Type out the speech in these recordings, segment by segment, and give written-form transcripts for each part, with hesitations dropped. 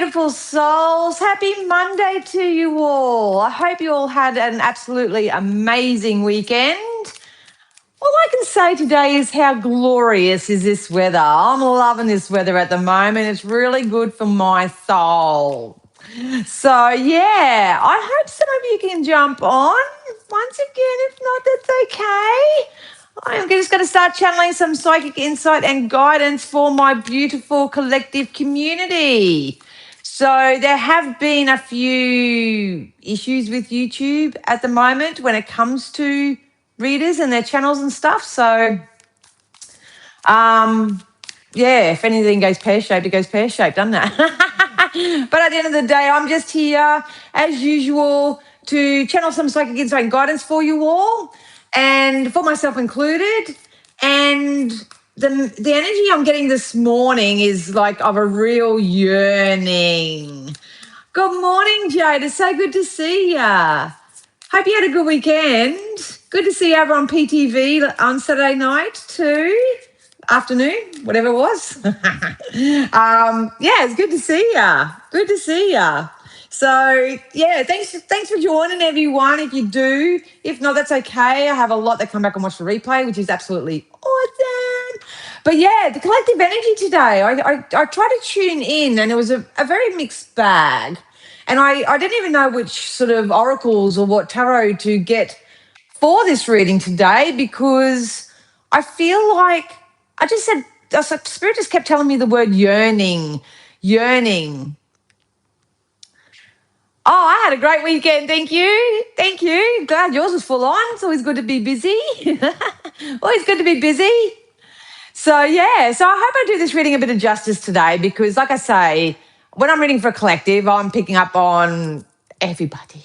beautiful souls. Happy Monday to you all. I hope you all had an absolutely amazing weekend. All I can say today is how glorious is this weather. I'm loving this weather at the moment. It's really good for my soul. So, yeah, I hope some of you can jump on. Once again, if not, that's okay. I'm just going to start channeling some psychic insight and guidance for my beautiful collective community. So there have been a few issues with YouTube at the moment when it comes to readers and their channels and stuff. So, yeah, if anything goes pear-shaped, it goes pear-shaped, doesn't it? But at the end of the day, I'm just here, as usual, to channel some psychic insight and guidance for you all, and for myself included. And the energy I'm getting this morning is like of a real yearning. Good morning, Jade. It's so good to see ya. Hope you had a good weekend. Good to see you over on PTV on Saturday night too. Afternoon, whatever it was. Yeah, it's good to see ya. Good to see ya. So yeah, thanks for joining everyone. If you do, if not, that's okay. I have a lot that come back and watch the replay, which is absolutely awesome. But yeah, the collective energy today. I tried to tune in, and it was a very mixed bag. And I didn't even know which sort of oracles or what tarot to get for this reading today, because I feel like Spirit just kept telling me the word yearning. Oh, I had a great weekend. Thank you. Thank you. Glad yours was full on. It's always good to be busy. Always good to be busy. So, yeah, so I hope I do this reading a bit of justice today, because, like I say, when I'm reading for a collective, I'm picking up on everybody.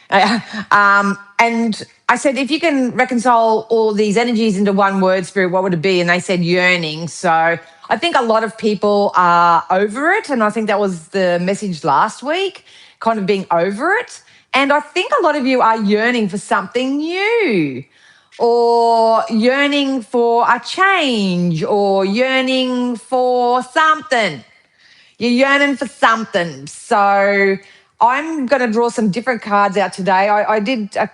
And I said, if you can reconcile all these energies into one word, Spirit, what would it be? And they said yearning. So I think a lot of people are over it. And I think that was the message last week, kind of being over it. And I think a lot of you are yearning for something new, or yearning for a change, or yearning for something. You're yearning for something. So I'm going to draw some different cards out today. I did a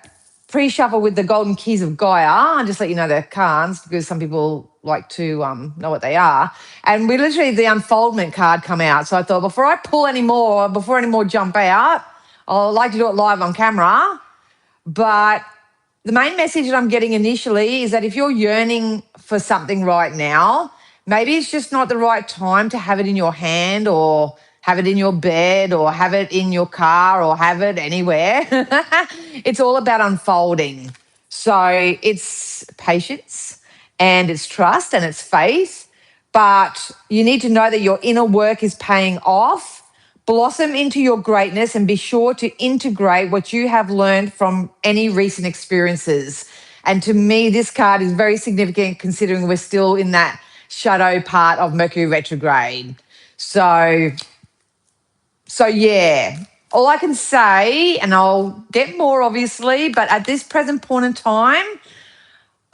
pre-shuffle with the Golden Keys of Gaia. I'll just let you know the cards, because some people like to know what they are. And we literally, the unfoldment card come out. So I thought, before I pull any more, before any more jump out, I'd like to do it live on camera. But the main message that I'm getting initially is that if you're yearning for something right now, maybe it's just not the right time to have it in your hand, or have it in your bed, or have it in your car, or have it anywhere. It's all about unfolding. So it's patience, and it's trust, and it's faith. But you need to know that your inner work is paying off. Blossom into your greatness, and be sure to integrate what you have learned from any recent experiences. And to me, this card is very significant, considering we're still in that shadow part of Mercury retrograde. So yeah, all I can say, and I'll get more obviously, but at this present point in time,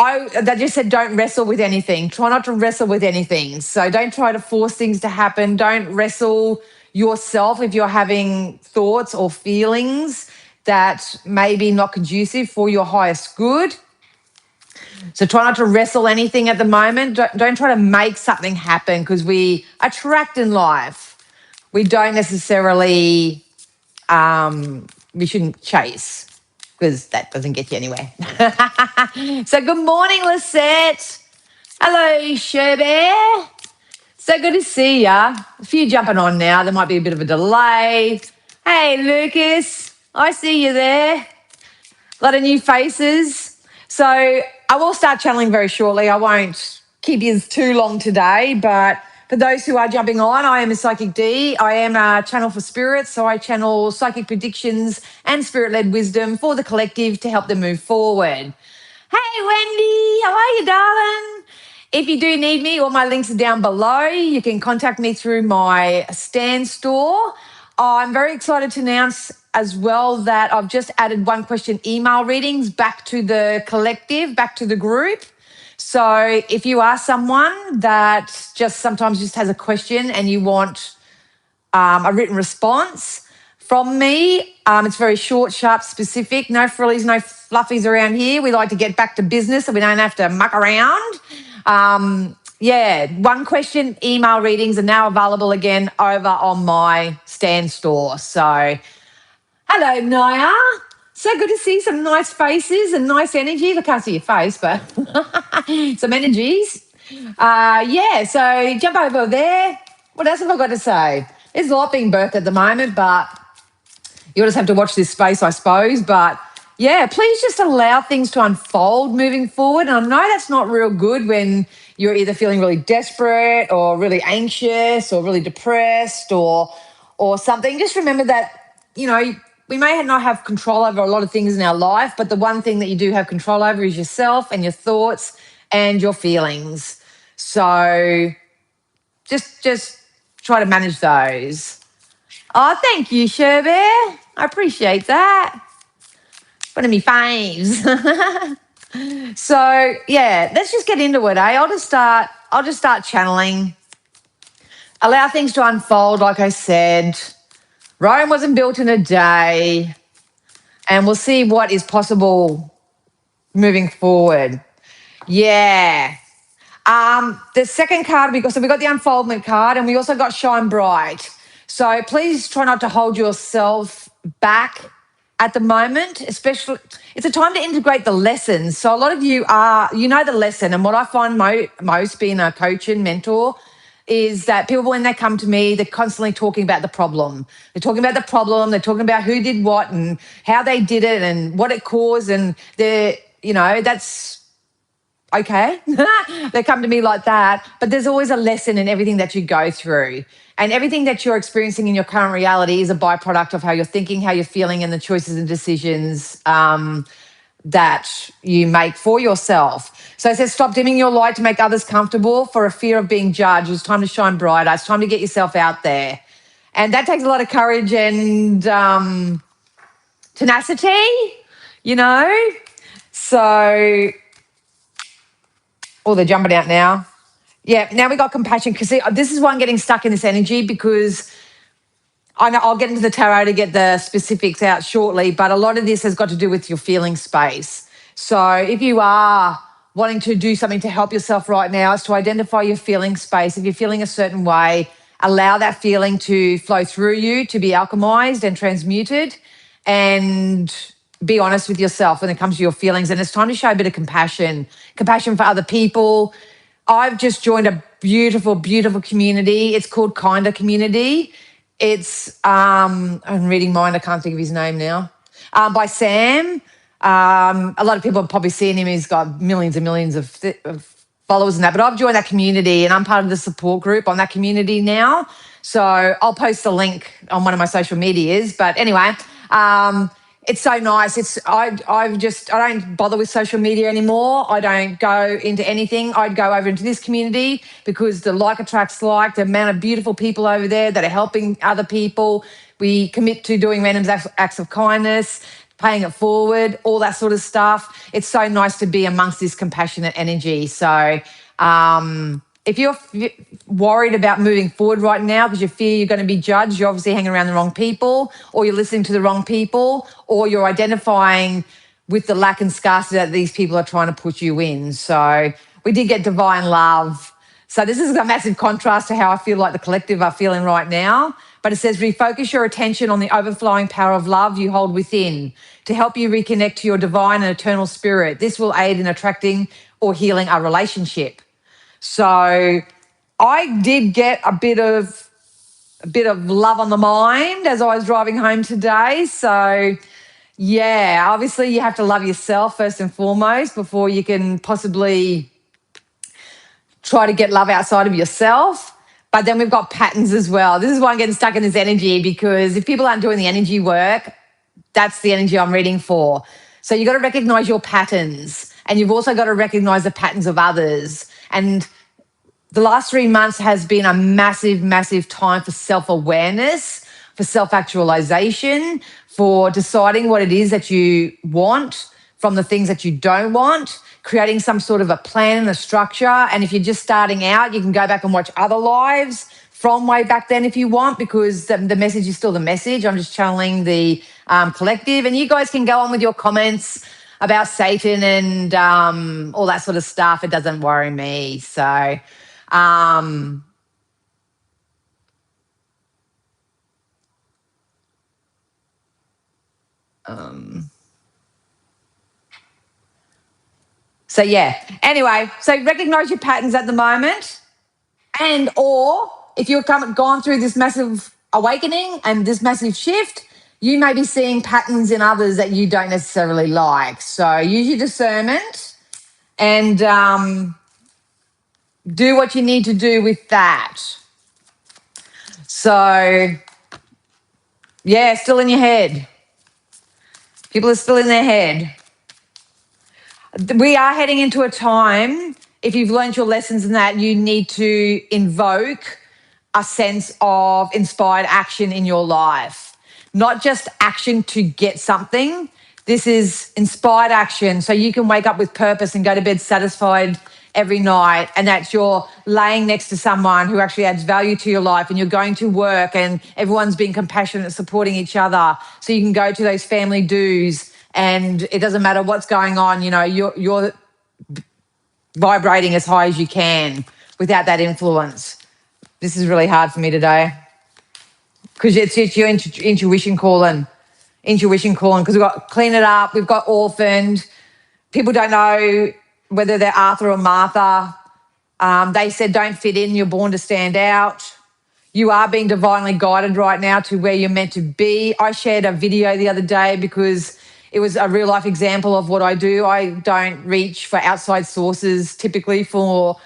they just said don't wrestle with anything. Try not to wrestle with anything. So don't try to force things to happen. Don't wrestle yourself if you're having thoughts or feelings that may be not conducive for your highest good. So try not to wrestle anything at the moment. Don't try to make something happen, because we attract in life. We don't necessarily, we shouldn't chase, because that doesn't get you anywhere. So good morning, Lisette. Hello, Sherbear. So good to see ya. A few jumping on now. There might be a bit of a delay. Hey, Lucas. I see you there. A lot of new faces. So I will start channeling very shortly. I won't keep you too long today, but for those who are jumping on, I am a Psychic D. I am a channel for spirits, so I channel psychic predictions and spirit-led wisdom for the collective to help them move forward. Hey, Wendy. How are you, darling? If you do need me, all my links are down below. You can contact me through my Stan store. I'm very excited to announce as well that I've just added one question email readings back to the collective, back to the group. So if you are someone that just sometimes just has a question and you want a written response from me. It's very short, sharp, specific. No frillies, no fluffies around here. We like to get back to business so we don't have to muck around. One question email readings are now available again over on my Stan store. So, hello, Naya. So good to see some nice faces and nice energy. I can't see your face, but some energies. So jump over there. What else have I got to say? There's a lot being birthed at the moment, but you'll just have to watch this space, I suppose. But yeah, please just allow things to unfold moving forward. And I know that's not real good when you're either feeling really desperate or really anxious or really depressed or something. Just remember that, we may not have control over a lot of things in our life, but the one thing that you do have control over is yourself and your thoughts and your feelings. So just try to manage those. Oh, thank you, Sherbear. I appreciate that. One of me faves. So yeah, let's just get into it, I'll just start channeling. Allow things to unfold, like I said. Rome wasn't built in a day. And we'll see what is possible moving forward. Yeah. The second card, we got the unfoldment card and we also got shine bright. So please try not to hold yourself back at the moment, especially it's a time to integrate the lessons. So a lot of you the lesson. And what I find most being a coach and mentor is that people, when they come to me, they're constantly talking about the problem. They're talking about the problem. They're talking about who did what and how they did it and what it caused. And that's okay. They come to me like that. But there's always a lesson in everything that you go through. And everything that you're experiencing in your current reality is a byproduct of how you're thinking, how you're feeling, and the choices and decisions that you make for yourself. So it says, stop dimming your light to make others comfortable for a fear of being judged. It's time to shine brighter. It's time to get yourself out there. And that takes a lot of courage and tenacity, So, they're jumping out now. Yeah, now we got compassion. Because this is why I'm getting stuck in this energy, because I know I'll get into the tarot to get the specifics out shortly, but a lot of this has got to do with your feeling space. So if you are wanting to do something to help yourself right now, is to identify your feeling space. If you're feeling a certain way, allow that feeling to flow through you, to be alchemized and transmuted, and be honest with yourself when it comes to your feelings. And it's time to show a bit of compassion for other people. I've just joined a beautiful, beautiful community. It's called Kinder Community. It's, I'm reading mine, I can't think of his name now, by Sam. A lot of people have probably seen him. He's got millions and millions of followers and that. But I've joined that community and I'm part of the support group on that community now. So I'll post a link on one of my social medias. But anyway, it's so nice. I don't bother with social media anymore. I don't go into anything. I'd go over into this community because the like attracts like, the amount of beautiful people over there that are helping other people. We commit to doing random acts of kindness, paying it forward, all that sort of stuff. It's so nice to be amongst this compassionate energy. So if you're worried about moving forward right now because you fear you're going to be judged, you're obviously hanging around the wrong people, or you're listening to the wrong people, or you're identifying with the lack and scarcity that these people are trying to put you in. So we did get divine love. So this is a massive contrast to how I feel like the collective are feeling right now. But it says, refocus your attention on the overflowing power of love you hold within to help you reconnect to your divine and eternal spirit. This will aid in attracting or healing a relationship. So I did get a bit of love on the mind as I was driving home today. So yeah, obviously you have to love yourself first and foremost before you can possibly try to get love outside of yourself. But then we've got patterns as well. This is why I'm getting stuck in this energy, because if people aren't doing the energy work, that's the energy I'm reading for. So you've got to recognize your patterns, and you've also got to recognize the patterns of others. And the last 3 months has been a massive, massive time for self-awareness, for self-actualization, for deciding what it is that you want from the things that you don't want, creating some sort of a plan and a structure. And if you're just starting out, you can go back and watch other lives from way back then if you want, because the message is still the message. I'm just channeling the collective, and you guys can go on with your comments about Satan and all that sort of stuff. It doesn't worry me. So, so yeah. Anyway, so recognize your patterns at the moment, and or if you've gone through this massive awakening and this massive shift, you may be seeing patterns in others that you don't necessarily like. So use your discernment and do what you need to do with that. So, yeah, still in your head. People are still in their head. We are heading into a time, if you've learned your lessons in that, you need to invoke a sense of inspired action in your life. Not just action to get something. This is inspired action so you can wake up with purpose and go to bed satisfied every night, and that you're laying next to someone who actually adds value to your life, and you're going to work and everyone's being compassionate and supporting each other, so you can go to those family dues and it doesn't matter what's going on, you know, you're vibrating as high as you can without that influence. This is really hard for me today because it's your intuition calling. Intuition calling, because we've got clean it up, we've got orphaned. People don't know whether they're Arthur or Martha. They said don't fit in, you're born to stand out. You are being divinely guided right now to where you're meant to be. I shared a video the other day because it was a real life example of what I do. I don't reach for outside sources typically for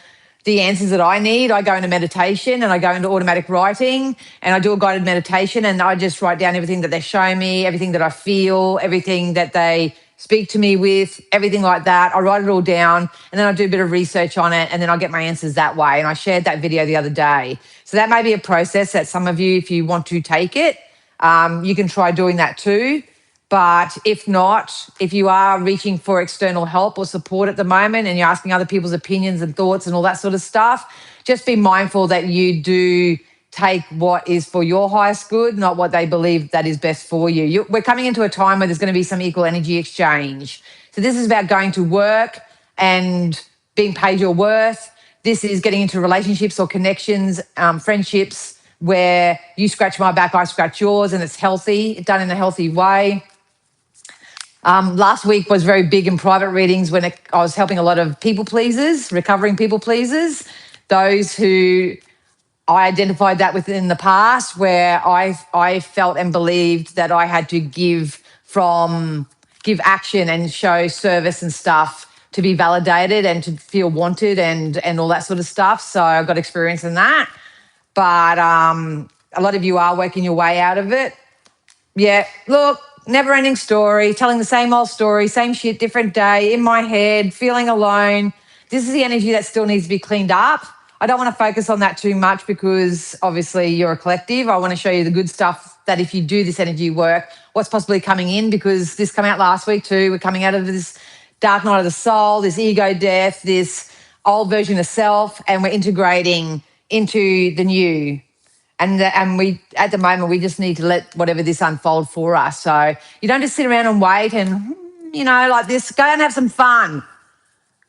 the answers that I need. I go into meditation and I go into automatic writing and I do a guided meditation and I just write down everything that they show me, everything that I feel, everything that they speak to me with, everything like that. I write it all down and then I do a bit of research on it and then I get my answers that way. And I shared that video the other day. So that may be a process that some of you, if you want to take it, you can try doing that too. But if not, if you are reaching for external help or support at the moment and you're asking other people's opinions and thoughts and all that sort of stuff, just be mindful that you do take what is for your highest good, not what they believe that is best for you. We're coming into a time where there's going to be some equal energy exchange. So this is about going to work and being paid your worth. This is getting into relationships or connections, friendships, where you scratch my back, I scratch yours, and it's healthy, done in a healthy way. Last week was very big in private readings when I was helping a lot of people pleasers, recovering people pleasers, those who I identified that within the past where I felt and believed that I had to give action and show service and stuff to be validated and to feel wanted and all that sort of stuff. So I got experience in that. But a lot of you are working your way out of it. Yeah, look, never ending story, telling the same old story, same shit, different day, in my head, feeling alone. This is the energy that still needs to be cleaned up. I don't want to focus on that too much because obviously you're a collective. I want to show you the good stuff that if you do this energy work, what's possibly coming in, because this came out last week too. We're coming out of this dark night of the soul, this ego death, this old version of self, and we're integrating into the new. And we, at the moment, we just need to let whatever this unfold for us. So you don't just sit around and wait and, you know, like this. Go and have some fun.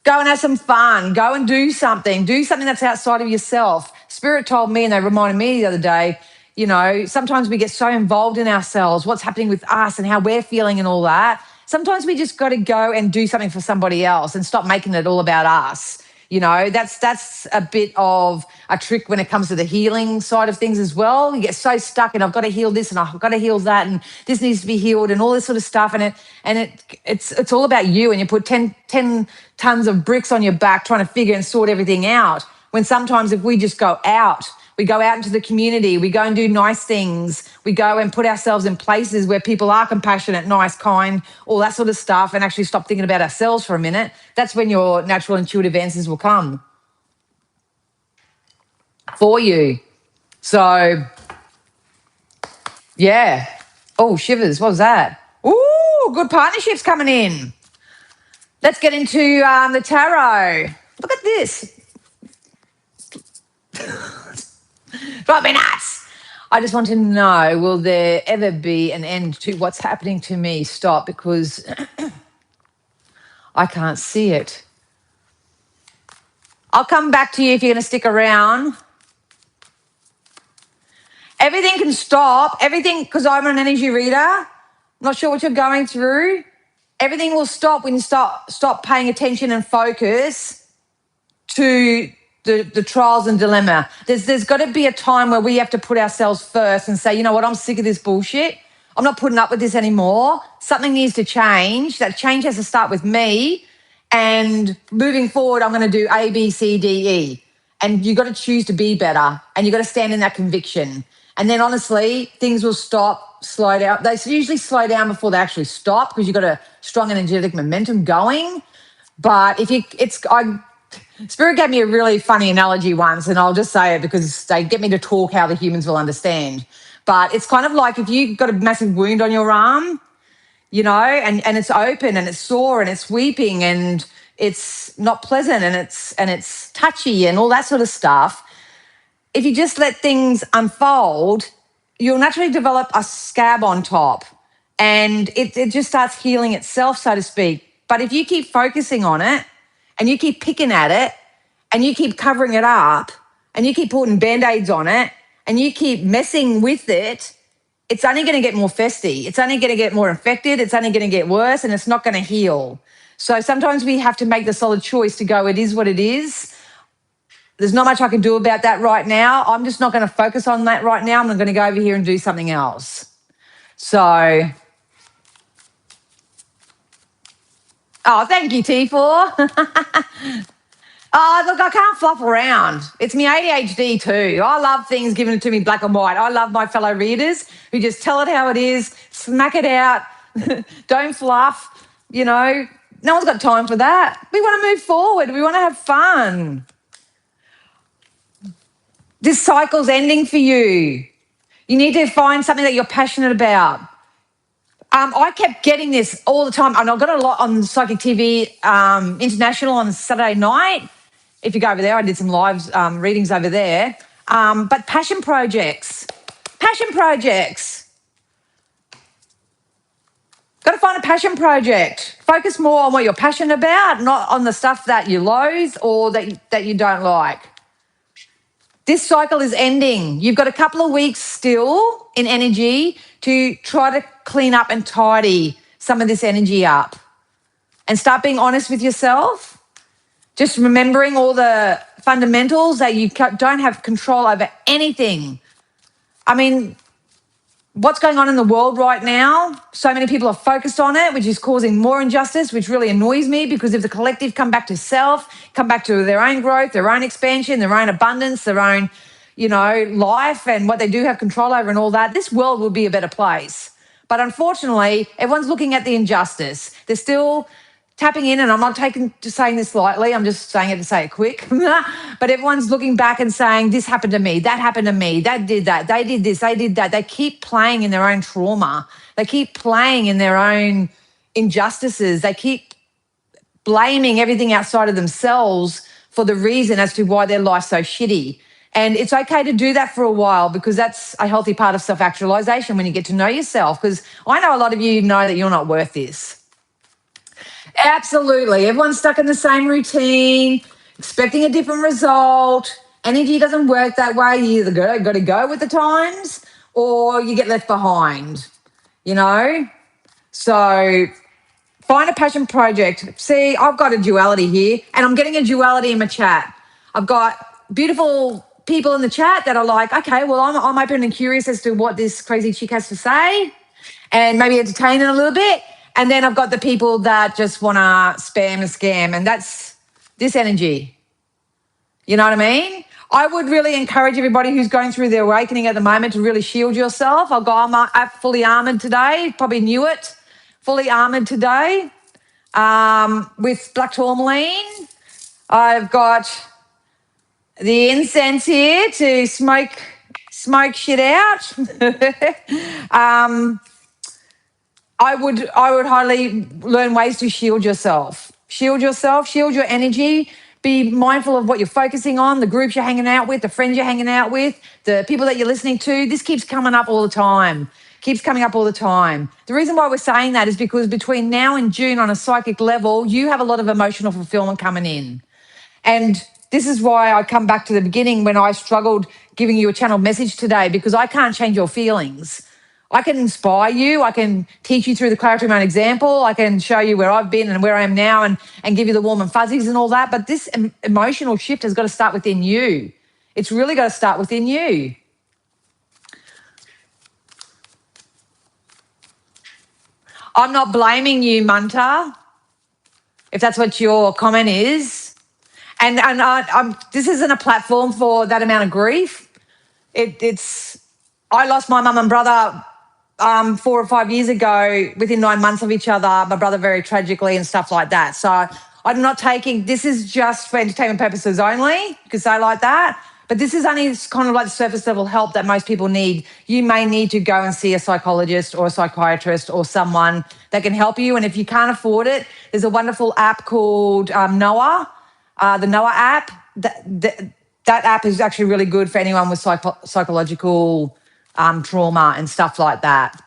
Go and have some fun. Go and do something. Do something that's outside of yourself. Spirit told me, and they reminded me the other day, you know, sometimes we get so involved in ourselves, what's happening with us and how we're feeling and all that. Sometimes we just got to go and do something for somebody else and stop making it all about us. You know, that's a bit of a trick when it comes to the healing side of things as well. You get so stuck in I've got to heal this and I've got to heal that and this needs to be healed and all this sort of stuff. And it's all about you, and you put 10 tons of bricks on your back trying to figure and sort everything out. When sometimes if we just go out, we go out into the community, we go and do nice things, we go and put ourselves in places where people are compassionate, nice, kind, all that sort of stuff, and actually stop thinking about ourselves for a minute, that's when your natural intuitive answers will come for you. So, yeah. Oh, shivers. What was that? Ooh, good partnerships coming in. Let's get into the tarot. Look at this. Drive me nuts. I just want to know, will there ever be an end to what's happening to me? Stop, because I can't see it. I'll come back to you if you're going to stick around. Everything can stop. Everything, because I'm an energy reader. I'm not sure what you're going through. Everything will stop when you stop paying attention and focus to the trials and dilemma. There's got to be a time where we have to put ourselves first and say, you know what, I'm sick of this bullshit. I'm not putting up with this anymore. Something needs to change. That change has to start with me. And moving forward, I'm going to do A, B, C, D, E. And you've got to choose to be better. And you've got to stand in that conviction. And then honestly, things will stop, slow down. They usually slow down before they actually stop because you've got a strong energetic momentum going. But if you, Spirit gave me a really funny analogy once, and I'll just say it because they get me to talk how the humans will understand. But it's kind of like if you've got a massive wound on your arm, you know, and it's open and it's sore and it's weeping and it's not pleasant and it's touchy and all that sort of stuff. If you just let things unfold, you'll naturally develop a scab on top and it just starts healing itself, so to speak. But if you keep focusing on it and you keep picking at it and you keep covering it up and you keep putting Band-Aids on it and you keep messing with it, it's only going to get more festy. It's only going to get more infected. It's only going to get worse and it's not going to heal. So sometimes we have to make the solid choice to go, it is what it is. There's not much I can do about that right now. I'm just not going to focus on that right now. I'm going to go over here and do something else. So, oh, thank you, T4. Oh, look, I can't fluff around. It's me ADHD too. I love things given to me black and white. I love my fellow readers who just tell it how it is, smack it out, don't fluff, you know. No one's got time for that. We want to move forward. We want to have fun. This cycle's ending for you. You need to find something that you're passionate about. I kept getting this all the time, and I got a lot on Psychic TV International on Saturday night. If you go over there, I did some live readings over there. But passion projects. Got to find a passion project. Focus more on what you're passionate about, not on the stuff that you loathe or that you don't like. This cycle is ending. You've got a couple of weeks still in energy to try to clean up and tidy some of this energy up and start being honest with yourself. Just remembering all the fundamentals that you don't have control over anything. I mean, what's going on in the world right now, so many people are focused on it, which is causing more injustice, which really annoys me because if the collective come back to self, come back to their own growth, their own expansion, their own abundance, their own, you know, life and what they do have control over and all that, this world will be a better place. But unfortunately, everyone's looking at the injustice. They're still tapping in, and I'm not saying this lightly, I'm just saying it to say it quick. But everyone's looking back and saying, this happened to me, that happened to me, that did that, they did this, they did that. They keep playing in their own trauma. They keep playing in their own injustices. They keep blaming everything outside of themselves for the reason as to why their life's so shitty. And it's okay to do that for a while because that's a healthy part of self-actualization when you get to know yourself. Because I know a lot of you know that you're not worth this. Absolutely. Everyone's stuck in the same routine, expecting a different result. Energy doesn't work that way. You either got to go with the times or you get left behind, you know? So find a passion project. See, I've got a duality here and I'm getting a duality in my chat. I've got beautiful people in the chat that are like, okay, well, I'm open and curious as to what this crazy chick has to say and maybe entertain it a little bit. And then I've got the people that just want to spam and scam, and that's this energy. You know what I mean? I would really encourage everybody who's going through their awakening at the moment to really shield yourself. I'm fully armoured today, probably knew it, fully armoured today with black tourmaline. I've got the incense here to smoke shit out. I would highly learn ways to shield yourself. Shield yourself, shield your energy, Be mindful of what you're focusing on, the groups you're hanging out with, the friends you're hanging out with, the people that you're listening to. This keeps coming up all the time. Keeps coming up all the time. The reason why we're saying that is because between now and June on a psychic level, you have a lot of emotional fulfillment coming in. And this is why I come back to the beginning when I struggled giving you a channel message today, because I can't change your feelings. I can inspire you. I can teach you through the clarity of my own example. I can show you where I've been and where I am now and give you the warm and fuzzies and all that. But this emotional shift has got to start within you. It's really got to start within you. I'm not blaming you, Munta, if that's what your comment is. And this isn't a platform for that amount of grief. I lost my mum and brother 4 or 5 years ago within 9 months of each other, my brother very tragically and stuff like that. So I'm not taking, this is just for entertainment purposes only, you could say like that. But this is only kind of like the surface level help that most people need. You may need to go and see a psychologist or a psychiatrist or someone that can help you. And if you can't afford it, there's a wonderful app called Noah, the Noah app. That app is actually really good for anyone with psychological trauma and stuff like that.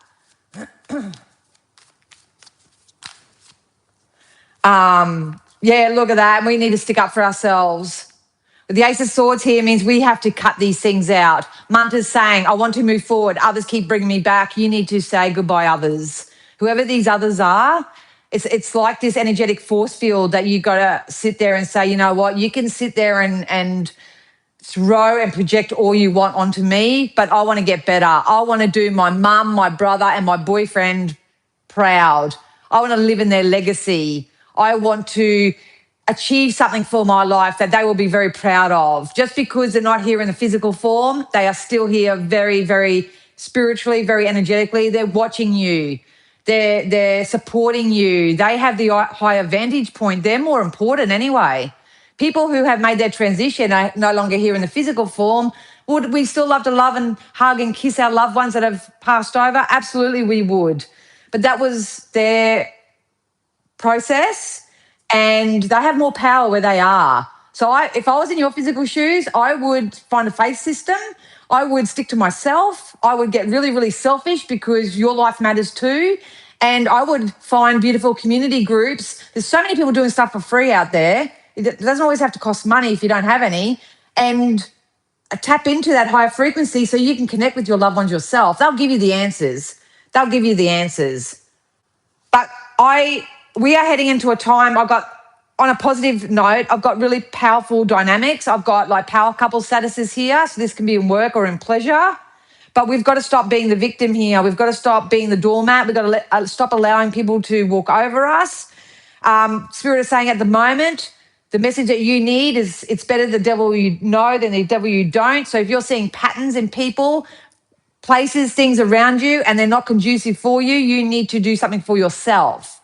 Yeah, look at that. We need to stick up for ourselves. The Ace of Swords here means we have to cut these things out. Munta's saying, I want to move forward. Others keep bringing me back. You need to say goodbye, others. Whoever these others are, it's like this energetic force field that you got to sit there and say, you know what, you can sit there and throw and project all you want onto me, but I want to get better. I want to do my mum, my brother, and my boyfriend proud. I want to live in their legacy. I want to achieve something for my life that they will be very proud of. Just because they're not here in the physical form, they are still here very, very spiritually, very energetically. They're watching you. They're supporting you. They have the higher vantage point. They're more important anyway. People who have made their transition are no longer here in the physical form. Would we still love to love and hug and kiss our loved ones that have passed over? Absolutely we would. But that was their process and they have more power where they are. So if I was in your physical shoes, I would find a faith system. I would stick to myself. I would get really, really selfish because your life matters too. And I would find beautiful community groups. There's so many people doing stuff for free out there. It doesn't always have to cost money if you don't have any. And tap into that higher frequency so you can connect with your loved ones yourself. They'll give you the answers. They'll give you the answers. But we are heading into a time, on a positive note, I've got really powerful dynamics. I've got like power couple statuses here. So this can be in work or in pleasure. But we've got to stop being the victim here. We've got to stop being the doormat. We've got to stop allowing people to walk over us. Spirit is saying at the moment, the message that you need is it's better the devil you know than the devil you don't. So if you're seeing patterns in people, places, things around you, and they're not conducive for you, you need to do something for yourself.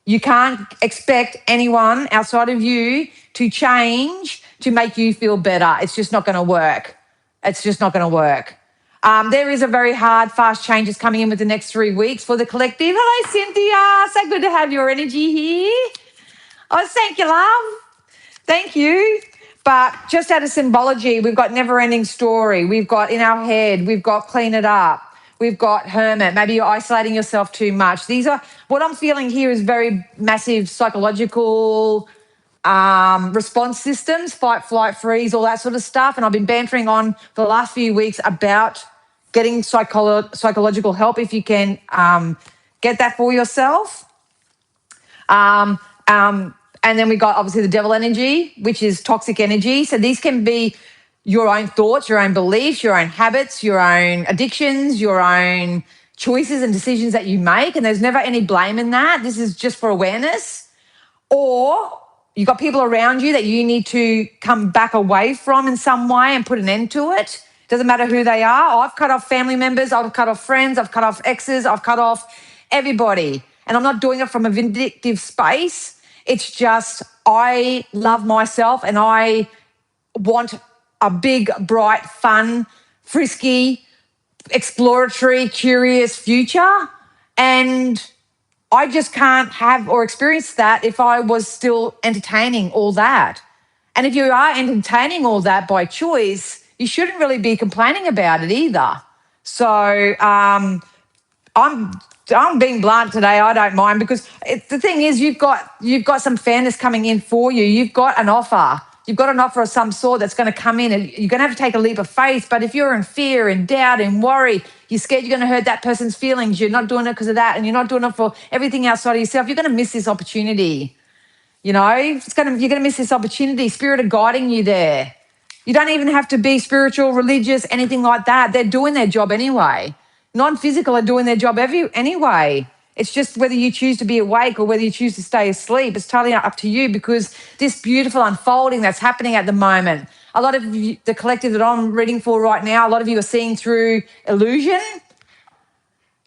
You can't expect anyone outside of you to change to make you feel better. It's just not going to work. It's just not going to work. There is a very hard, fast changes coming in with the next 3 weeks for the collective. Hello, Cynthia. So good to have your energy here. Oh, thank you, love. Thank you. But just out of symbology, we've got never-ending story. We've got in our head, we've got clean it up. We've got hermit. Maybe you're isolating yourself too much. These are, what I'm feeling here is very massive psychological response systems, fight, flight, freeze, all that sort of stuff. And I've been bantering on for the last few weeks about getting psychological help if you can get that for yourself. And then we got obviously the devil energy, which is toxic energy. So these can be your own thoughts, your own beliefs, your own habits, your own addictions, your own choices and decisions that you make. And there's never any blame in that. This is just for awareness. Or you've got people around you that you need to come back away from in some way and put an end to it. Doesn't matter who they are. I've cut off family members. I've cut off friends. I've cut off exes. I've cut off everybody. And I'm not doing it from a vindictive space. It's just I love myself and I want a big, bright, fun, frisky, exploratory, curious future. And I just can't have or experience that if I was still entertaining all that. And if you are entertaining all that by choice, you shouldn't really be complaining about it either. So I'm being blunt today. I don't mind, because the thing is, you've got some fairness coming in for you. You've got an offer. You've got an offer of some sort that's going to come in, and you're going to have to take a leap of faith. But if you're in fear and doubt and worry, you're scared you're going to hurt that person's feelings, you're not doing it because of that, and you're not doing it for everything outside of yourself, you're going to miss this opportunity. You know, you're going to miss this opportunity. Spirit are guiding you there. You don't even have to be spiritual, religious, anything like that. They're doing their job anyway. Non-physical are doing their job anyway. It's just whether you choose to be awake or whether you choose to stay asleep. It's totally up to you, because this beautiful unfolding that's happening at the moment, a lot of you, the collective that I'm reading for right now, a lot of you are seeing through illusion.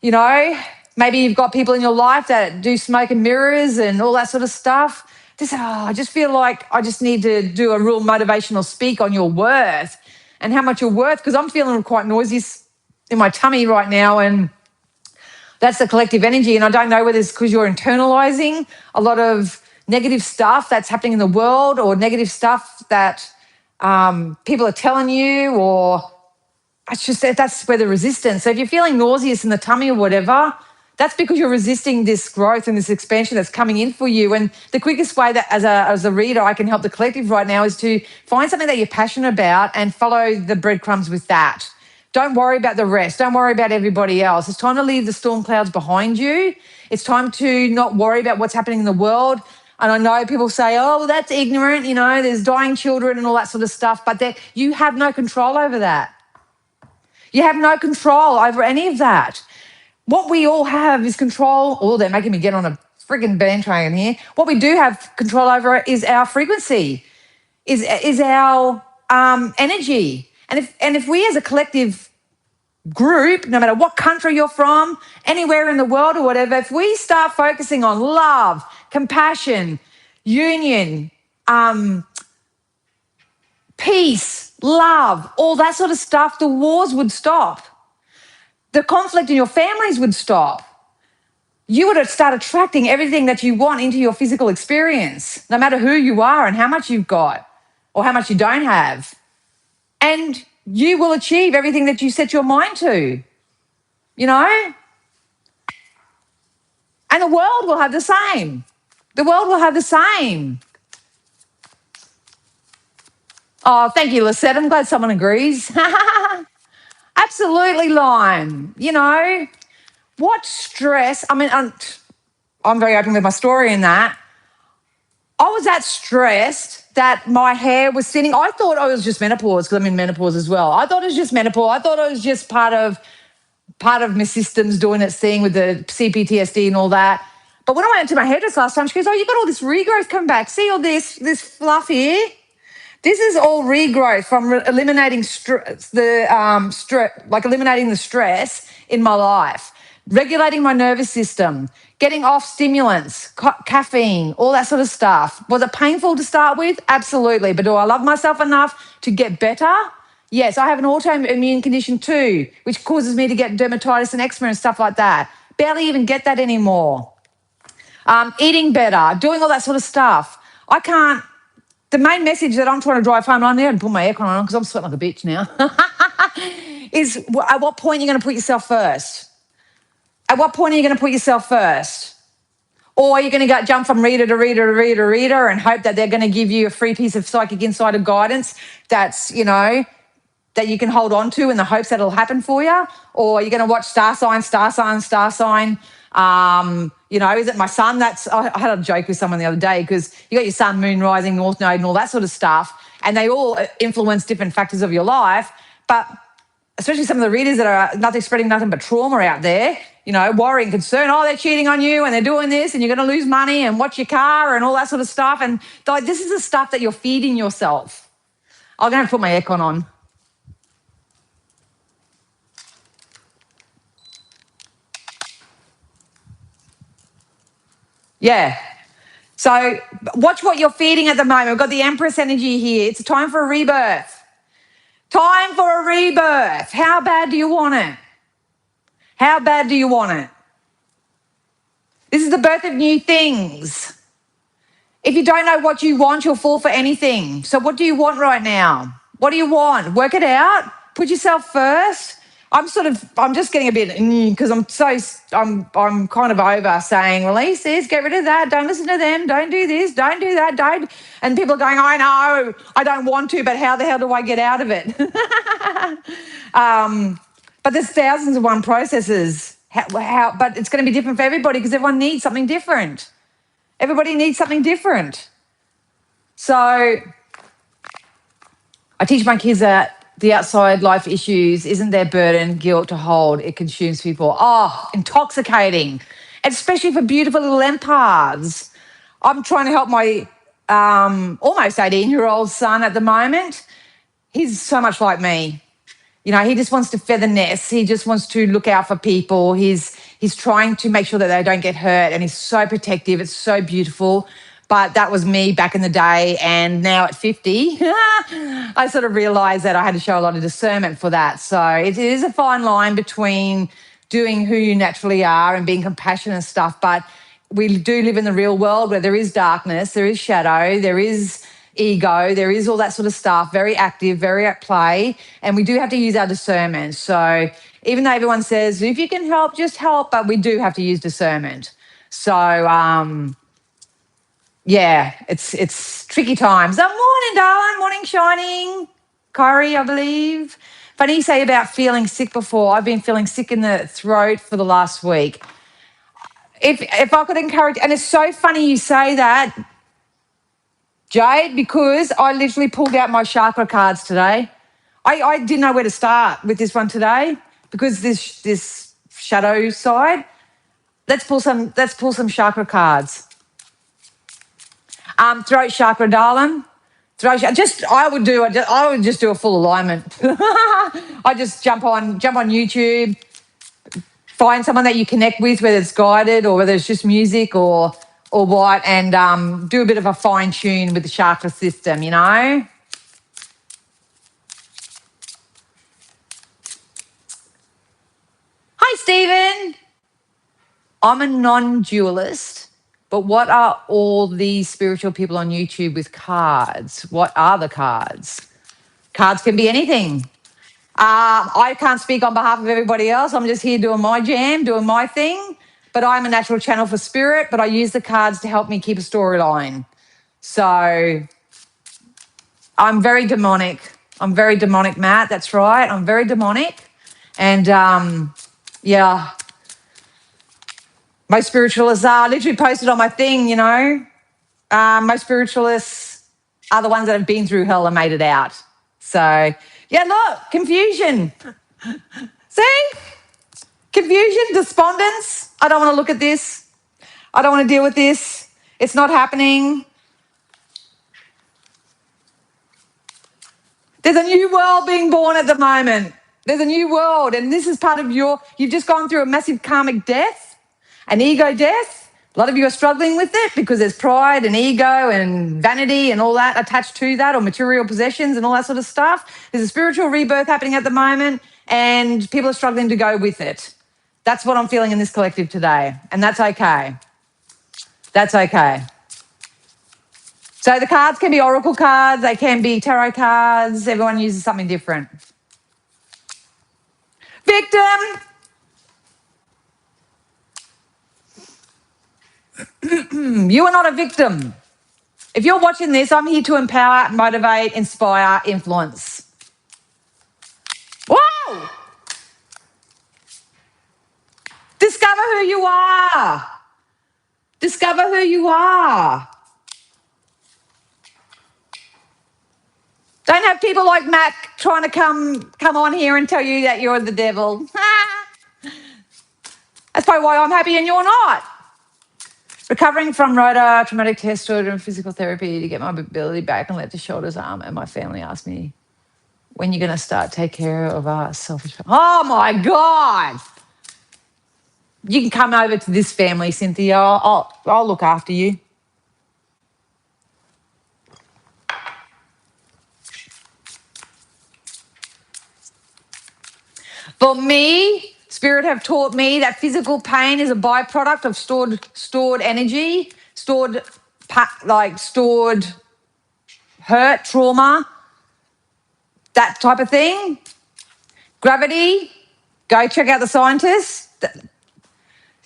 You know, maybe you've got people in your life that do smoke and mirrors and all that sort of stuff. I just feel like I just need to do a real motivational speak on your worth and how much you're worth, because I'm feeling quite noisy in my tummy right now, and that's the collective energy. And I don't know whether it's because you're internalizing a lot of negative stuff that's happening in the world, or negative stuff that people are telling you, or it's just that's where the resistance. So if you're feeling nauseous in the tummy or whatever, that's because you're resisting this growth and this expansion that's coming in for you. And the quickest way that as a reader I can help the collective right now is to find something that you're passionate about and follow the breadcrumbs with that. Don't worry about the rest. Don't worry about everybody else. It's time to leave the storm clouds behind you. It's time to not worry about what's happening in the world. And I know people say, oh, well, that's ignorant, you know, there's dying children and all that sort of stuff, but you have no control over that. You have no control over any of that. What we all have is control. Oh, they're making me get on a frigging bandwagon here. What we do have control over is our frequency, is our energy. And if we as a collective group, no matter what country you're from, anywhere in the world or whatever, if we start focusing on love, compassion, union, peace, love, all that sort of stuff, the wars would stop. The conflict in your families would stop. You would start attracting everything that you want into your physical experience, no matter who you are and how much you've got or how much you don't have. And you will achieve everything that you set your mind to, you know? And the world will have the same. The world will have the same. Oh, thank you, Lisette. I'm glad someone agrees. Absolutely, Lime. You know, what stress? I mean, I'm very open with my story in that. I was that stressed that my hair was thinning. I thought I was just menopause, because I'm in menopause as well. I thought it was just menopause. I thought it was just part of my system's doing its thing with the CPTSD and all that. But when I went to my hairdresser last time, she goes, oh, you got all this regrowth coming back. See all this fluff here? This is all regrowth from eliminating eliminating the stress in my life, regulating my nervous system, getting off stimulants, caffeine, all that sort of stuff. Was it painful to start with? Absolutely. But do I love myself enough to get better? Yes, I have an autoimmune condition too, which causes me to get dermatitis and eczema and stuff like that. Barely even get that anymore. Eating better, doing all that sort of stuff. I can't. The main message that I'm trying to drive home, and I need to put my aircon on because I'm sweating like a bitch now, is at what point are you going to put yourself first? At what point are you going to put yourself first? Or are you going to jump from reader to reader to reader to reader and hope that they're going to give you a free piece of psychic insider guidance that's, you know, that you can hold on to in the hopes that it'll happen for you? Or are you going to watch star sign, star sign, star sign? You know, is it my sun? I had a joke with someone the other day, because you got your sun, moon, rising, north node and all that sort of stuff, and they all influence different factors of your life. But especially some of the readers that are spreading nothing but trauma out there, you know, worry and concern, oh, they're cheating on you and they're doing this and you're going to lose money and watch your car and all that sort of stuff. And this is the stuff that you're feeding yourself. I'm going to put my aircon on. Yeah. So watch what you're feeding at the moment. We've got the Empress energy here. It's time for a rebirth. Time for a rebirth. How bad do you want it? How bad do you want it? This is the birth of new things. If you don't know what you want, you'll fall for anything. So what do you want right now? What do you want? Work it out. Put yourself first. I'm just getting a bit because I'm kind of over saying, release this, get rid of that, don't listen to them, don't do this, don't do that, don't. And people are going, I know, I don't want to, but how the hell do I get out of it? But there's thousands of one processes. But it's going to be different for everybody because everyone needs something different. Everybody needs something different. So I teach my kids that the outside life issues isn't their burden, guilt to hold. It consumes people. Oh, intoxicating, especially for beautiful little empaths. I'm trying to help my almost 18-year-old son at the moment. He's so much like me. You know, he just wants to feather nest. He just wants to look out for people. He's trying to make sure that they don't get hurt, and he's so protective. It's so beautiful. But that was me back in the day, and now at 50, I sort of realised that I had to show a lot of discernment for that. So it is a fine line between doing who you naturally are and being compassionate and stuff. But we do live in the real world where there is darkness, there is shadow, there is ego, there is all that sort of stuff, very active, very at play, and we do have to use our discernment. So even though everyone says, if you can help, just help, but we do have to use discernment. So, yeah, it's tricky times. Morning, darling, morning, shining. Kyrie, I believe. Funny you say about feeling sick before. I've been feeling sick in the throat for the last week. If I could encourage, and it's so funny you say that, Jade, because I literally pulled out my chakra cards today. I didn't know where to start with this one today because this shadow side. Let's pull some chakra cards. Throat chakra, darling. I would just do a full alignment. I just jump on YouTube, find someone that you connect with, whether it's guided or whether it's just music or what, and do a bit of a fine tune with the chakra system, you know. Hi, Stephen. I'm a non-dualist, but what are all these spiritual people on YouTube with cards? What are the cards? Cards can be anything. I can't speak on behalf of everybody else. I'm just here doing my jam, doing my thing. But I'm a natural channel for spirit, but I use the cards to help me keep a storyline. So I'm very demonic. Matt. That's right. I'm very demonic. And yeah, most spiritualists are literally posted on my thing, you know. Most spiritualists are the ones that have been through hell and made it out. So, yeah, look, confusion. See? Confusion, despondence. I don't want to look at this. I don't want to deal with this. It's not happening. There's a new world being born at the moment. There's a new world, and this is part of you've just gone through a massive karmic death, an ego death. A lot of you are struggling with it because there's pride and ego and vanity and all that attached to that, or material possessions and all that sort of stuff. There's a spiritual rebirth happening at the moment, and people are struggling to go with it. That's what I'm feeling in this collective today, and that's okay. That's okay. So the cards can be oracle cards, they can be tarot cards. Everyone uses something different. Victim. You are not a victim. If you're watching this, I'm here to empower, motivate, inspire, influence. Whoa! Discover who you are. Discover who you are. Don't have people like Matt trying to come on here and tell you that you're the devil. That's probably why I'm happy and you're not. Recovering from rotor, traumatic test order and physical therapy to get my mobility back and let the shoulders, arm, and my family ask me, when you're going to start take care of us selfish. Oh, my God. You can come over to this family, Cynthia. I'll look after you. For me, Spirit have taught me that physical pain is a byproduct of stored energy, stored like stored hurt, trauma, that type of thing. Gravity, go check out the scientists.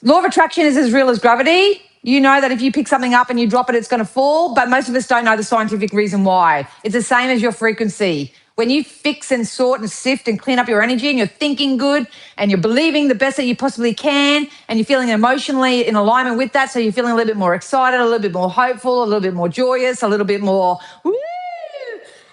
Law of attraction is as real as gravity. You know that if you pick something up and you drop it, it's going to fall, but most of us don't know the scientific reason why. It's the same as your frequency. When you fix and sort and sift and clean up your energy and you're thinking good and you're believing the best that you possibly can and you're feeling emotionally in alignment with that, so you're feeling a little bit more excited, a little bit more hopeful, a little bit more joyous, a little bit more woo,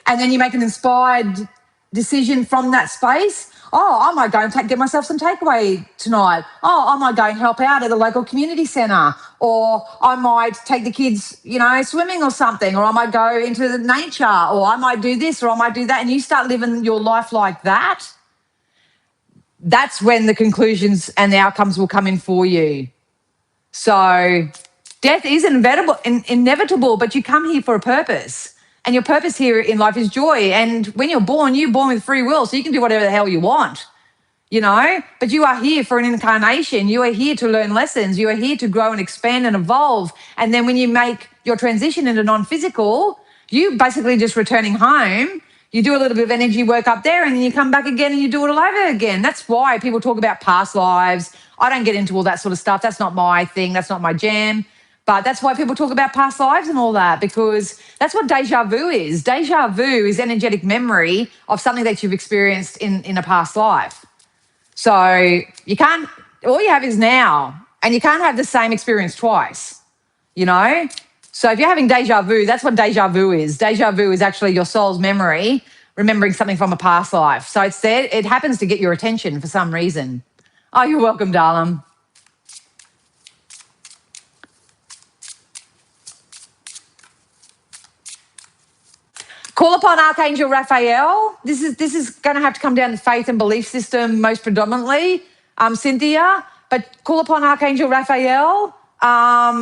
and then you make an inspired decision from that space. Oh, I might go and get myself some takeaway tonight. Oh, I might go and help out at the local community centre. Or I might take the kids, swimming or something. Or I might go into the nature. Or I might do this or I might do that. And you start living your life like that. That's when the conclusions and the outcomes will come in for you. So death is inevitable, but you come here for a purpose. And your purpose here in life is joy. And when you're born with free will, so you can do whatever the hell you want, But you are here for an incarnation. You are here to learn lessons. You are here to grow and expand and evolve. And then when you make your transition into non-physical, you basically just returning home. You do a little bit of energy work up there and then you come back again and you do it all over again. That's why people talk about past lives. I don't get into all that sort of stuff. That's not my thing. That's not my jam. But that's why people talk about past lives and all that, because that's what deja vu is. Deja vu is energetic memory of something that you've experienced in a past life. So all you have is now, and you can't have the same experience twice, So if you're having deja vu, that's what deja vu is. Deja vu is actually your soul's memory, remembering something from a past life. So it's there, it happens to get your attention for some reason. Oh, you're welcome, darling. Call upon Archangel Raphael. This is going to have to come down to faith and belief system most predominantly, Cynthia. But call upon Archangel Raphael,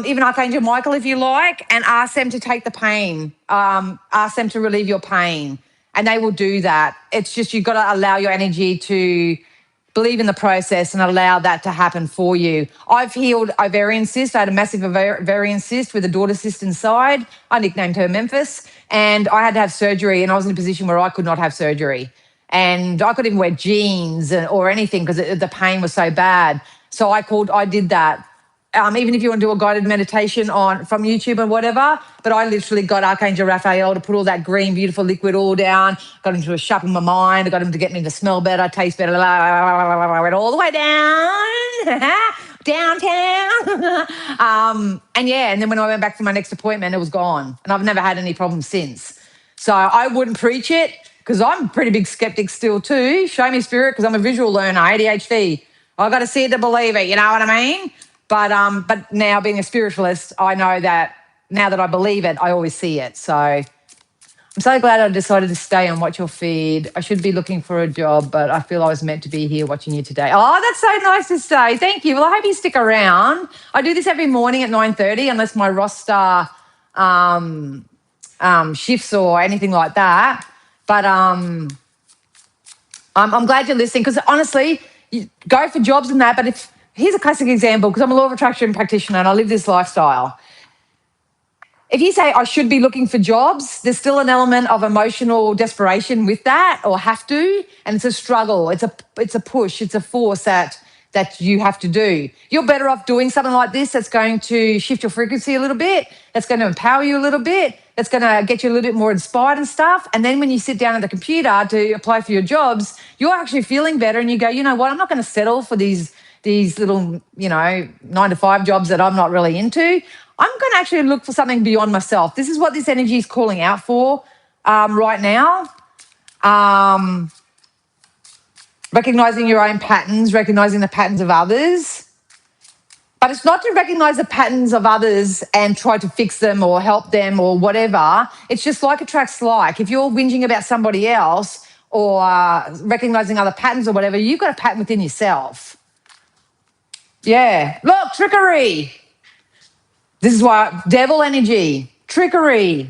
even Archangel Michael if you like, and ask them to take the pain. Ask them to relieve your pain, and they will do that. It's just you've got to allow your energy to believe in the process and allow that to happen for you. I've healed ovarian cyst. I had a massive ovarian cyst with a daughter cyst inside. I nicknamed her Memphis. And I had to have surgery, and I was in a position where I could not have surgery. And I couldn't even wear jeans or anything because the pain was so bad. So I did that. Even if you want to do a guided meditation from YouTube or whatever, but I literally got Archangel Raphael to put all that green, beautiful liquid all down, got him to sharpen my mind, I got him to get me to smell better, taste better, went all the way down, downtown. And then when I went back for my next appointment, it was gone. And I've never had any problems since. So I wouldn't preach it because I'm a pretty big skeptic still too. Show me spirit, because I'm a visual learner, ADHD. I've got to see it to believe it, you know what I mean? But now being a spiritualist, I know that now that I believe it, I always see it. So I'm so glad I decided to stay and watch your feed. I should be looking for a job, but I feel I was meant to be here watching you today. Oh, that's so nice to say. Thank you. Well, I hope you stick around. I do this every morning at 9:30 unless my roster shifts or anything like that. But I'm glad you're listening, because honestly, you go for jobs and that, but here's a classic example, because I'm a law of attraction practitioner and I live this lifestyle. If you say I should be looking for jobs, there's still an element of emotional desperation with that, or have to, and it's a struggle. It's a push. It's a force that you have to do. You're better off doing something like this that's going to shift your frequency a little bit, that's going to empower you a little bit, that's going to get you a little bit more inspired and stuff. And then when you sit down at the computer to apply for your jobs, you're actually feeling better and you go, you know what, I'm not going to settle for these little, 9-to-5 jobs that I'm not really into. I'm going to actually look for something beyond myself. This is what this energy is calling out for right now. Recognizing your own patterns, recognizing the patterns of others. But it's not to recognize the patterns of others and try to fix them or help them or whatever. It's just like attracts like. If you're whinging about somebody else or recognizing other patterns or whatever, you've got a pattern within yourself. Yeah. Look, trickery. This is why devil energy, trickery,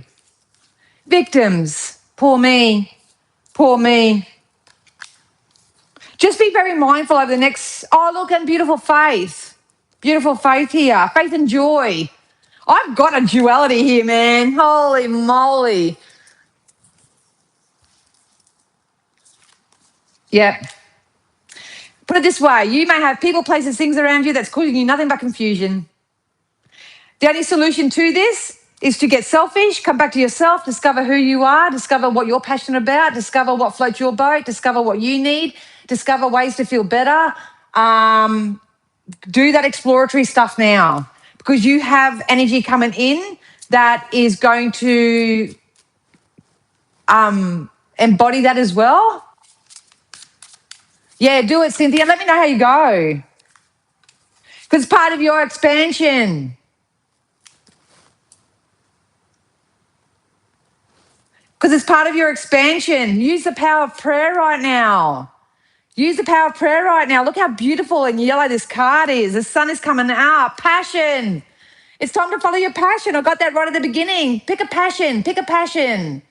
victims, poor me, poor me. Just be very mindful over the next, look, and beautiful faith here, faith and joy. I've got a duality here, man. Holy moly. Yeah. Put it this way, you may have people, places, things around you that's causing you nothing but confusion. The only solution to this is to get selfish, come back to yourself, discover who you are, discover what you're passionate about, discover what floats your boat, discover what you need, discover ways to feel better. Do that exploratory stuff now, because you have energy coming in that is going to embody that as well. Yeah, do it, Cynthia. Let me know how you go. Because it's part of your expansion. Because it's part of your expansion. Use the power of prayer right now. Use the power of prayer right now. Look how beautiful and yellow this card is. The sun is coming out. Passion. It's time to follow your passion. I got that right at the beginning. Pick a passion. Pick a passion.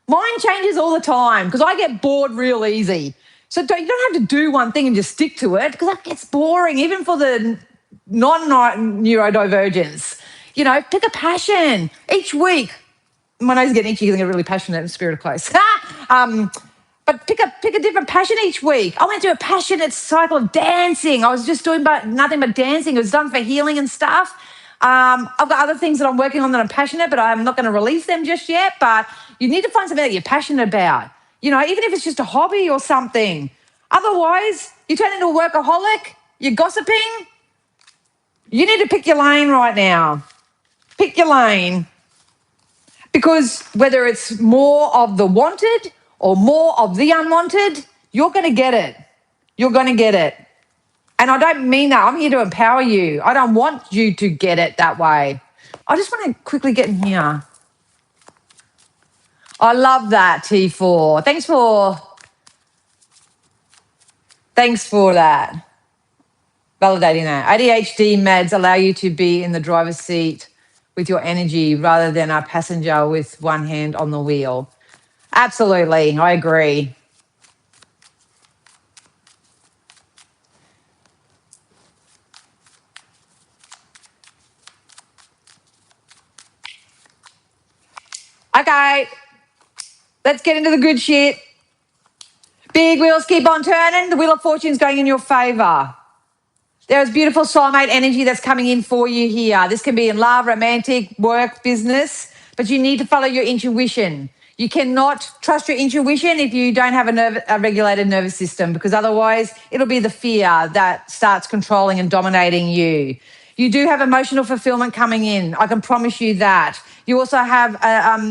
Mine changes all the time because I get bored real easy. So you don't have to do one thing and just stick to it, because that gets boring, even for the non-neurodivergents. You know, pick a passion each week. My nose is getting itchy because I get really passionate in spirit of close. But pick a different passion each week. I went through a passionate cycle of dancing. I was just doing nothing but dancing. It was done for healing and stuff. I've got other things that I'm working on that I'm passionate, but I'm not going to release them just yet. But you need to find something that you're passionate about. You know, even if it's just a hobby or something. Otherwise, you turn into a workaholic. You're gossiping. You need to pick your lane right now. Pick your lane. Because whether it's more of the wanted or more of the unwanted, you're going to get it. You're going to get it. And I don't mean that. I'm here to empower you. I don't want you to get it that way. I just want to quickly get in here. I love that, T4. Thanks for that. Validating that. ADHD meds allow you to be in the driver's seat with your energy rather than a passenger with one hand on the wheel. Absolutely, I agree. Okay, let's get into the good shit. Big wheels keep on turning. The wheel of fortune's going in your favor. There is beautiful soulmate energy that's coming in for you here. This can be in love, romantic, work, business, but you need to follow your intuition. You cannot trust your intuition if you don't have a regulated nervous system, because otherwise it'll be the fear that starts controlling and dominating you. You do have emotional fulfillment coming in. I can promise you that. You also have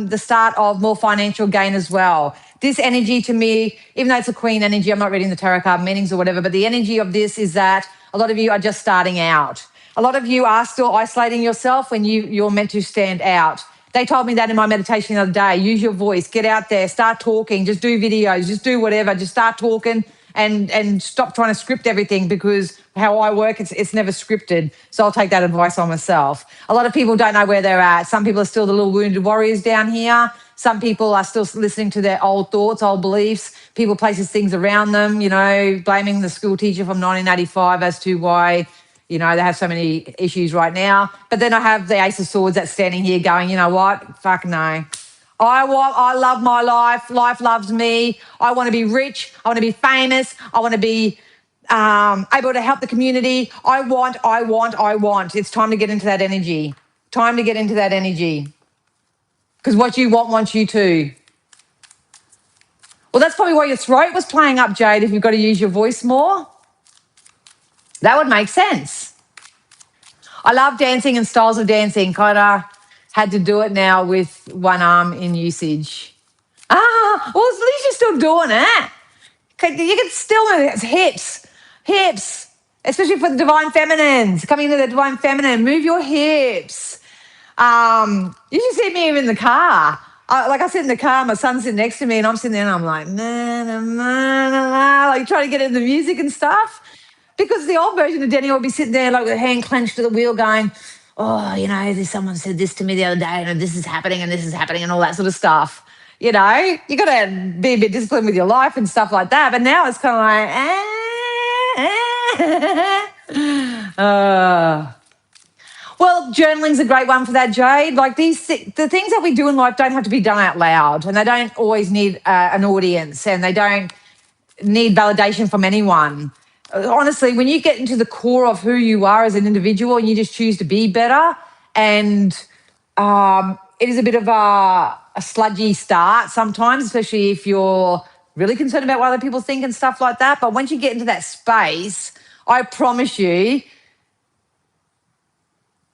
the start of more financial gain as well. This energy to me, even though it's a queen energy, I'm not reading the tarot card meanings or whatever, but the energy of this is that a lot of you are just starting out. A lot of you are still isolating yourself when you're meant to stand out. They told me that in my meditation the other day. Use your voice, get out there, start talking, just do videos, just do whatever, just start talking and stop trying to script everything, because how I work, it's never scripted. So I'll take that advice on myself. A lot of people don't know where they're at. Some people are still the little wounded warriors down here. Some people are still listening to their old thoughts, old beliefs, people, places, things around them, you know, blaming the school teacher from 1985 as to why, you know, they have so many issues right now. But then I have the Ace of Swords that's standing here going, you know what? Fuck no. I love my life. Life loves me. I want to be rich. I want to be famous. I want to be able to help the community. I want. It's time to get into that energy. Time to get into that energy. Because what you want wants you to. Well, that's probably why your throat was playing up, Jade, if you've got to use your voice more. That would make sense. I love dancing and styles of dancing. Kind of had to do it now with one arm in usage. Well, at least you're still doing it. You can still move it. Hips, especially for the divine feminines. Coming into the divine feminine, move your hips. You should see me even in the car. Like I sit in the car, my son's sitting next to me, and I'm sitting there and I'm like, na, na, na, na, na, like trying to get into the music and stuff. Because the old version of Denny would be sitting there like with a hand clenched to the wheel going, oh, you know, someone said this to me the other day, and this is happening and all that sort of stuff. You know, you got to be a bit disciplined with your life and stuff like that. But now it's kind of like, Well, journaling's a great one for that, Jade. Like the things that we do in life don't have to be done out loud, and they don't always need an audience, and they don't need validation from anyone. Honestly, when you get into the core of who you are as an individual and you just choose to be better, and it is a bit of a sludgy start sometimes, especially if you're really concerned about what other people think and stuff like that. But once you get into that space, I promise you,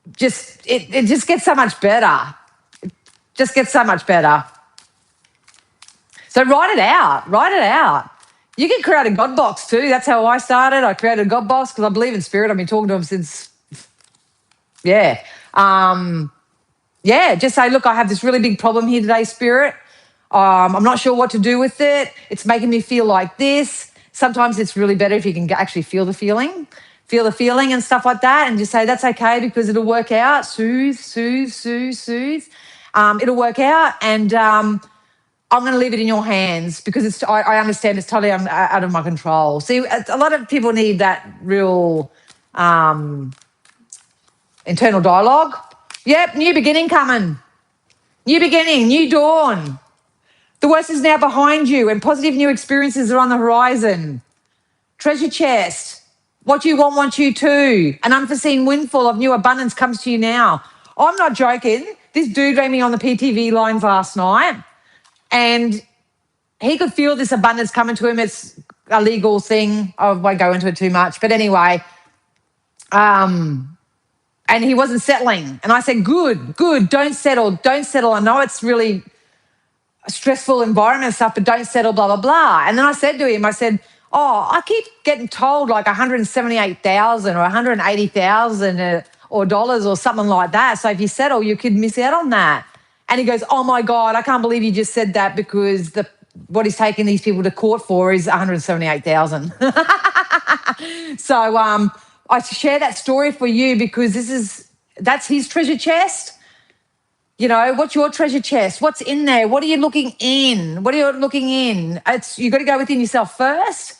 it just gets so much better. It just gets so much better. So write it out. Write it out. You can create a God box too. That's how I started. I created a God box because I believe in spirit. I've been talking to him since, yeah. Just say, look, I have this really big problem here today, spirit. I'm not sure what to do with it. It's making me feel like this. Sometimes it's really better if you can actually feel the feeling and stuff like that, and just say, that's okay because it'll work out. Soothe. It'll work out, and I'm going to leave it in your hands because I understand it's totally out of my control. See, a lot of people need that real internal dialogue. Yep, new beginning coming. New beginning, new dawn. The worst is now behind you and positive new experiences are on the horizon. Treasure chest. What you want you to. An unforeseen windfall of new abundance comes to you now. I'm not joking. This dude rang me on the PTV lines last night and he could feel this abundance coming to him. It's a legal thing. I won't go into it too much. But anyway, and he wasn't settling. And I said, good, don't settle. I know it's really a stressful environment and stuff, but don't settle, blah, blah, blah. And then I said to him, I keep getting told like 178,000 or 180,000 or dollars or something like that. So if you settle, you could miss out on that. And he goes, oh my God, I can't believe you just said that because what he's taking these people to court for is 178,000. So I share that story for you because that's his treasure chest. You know, what's your treasure chest? What's in there? What are you looking in? You got to go within yourself first.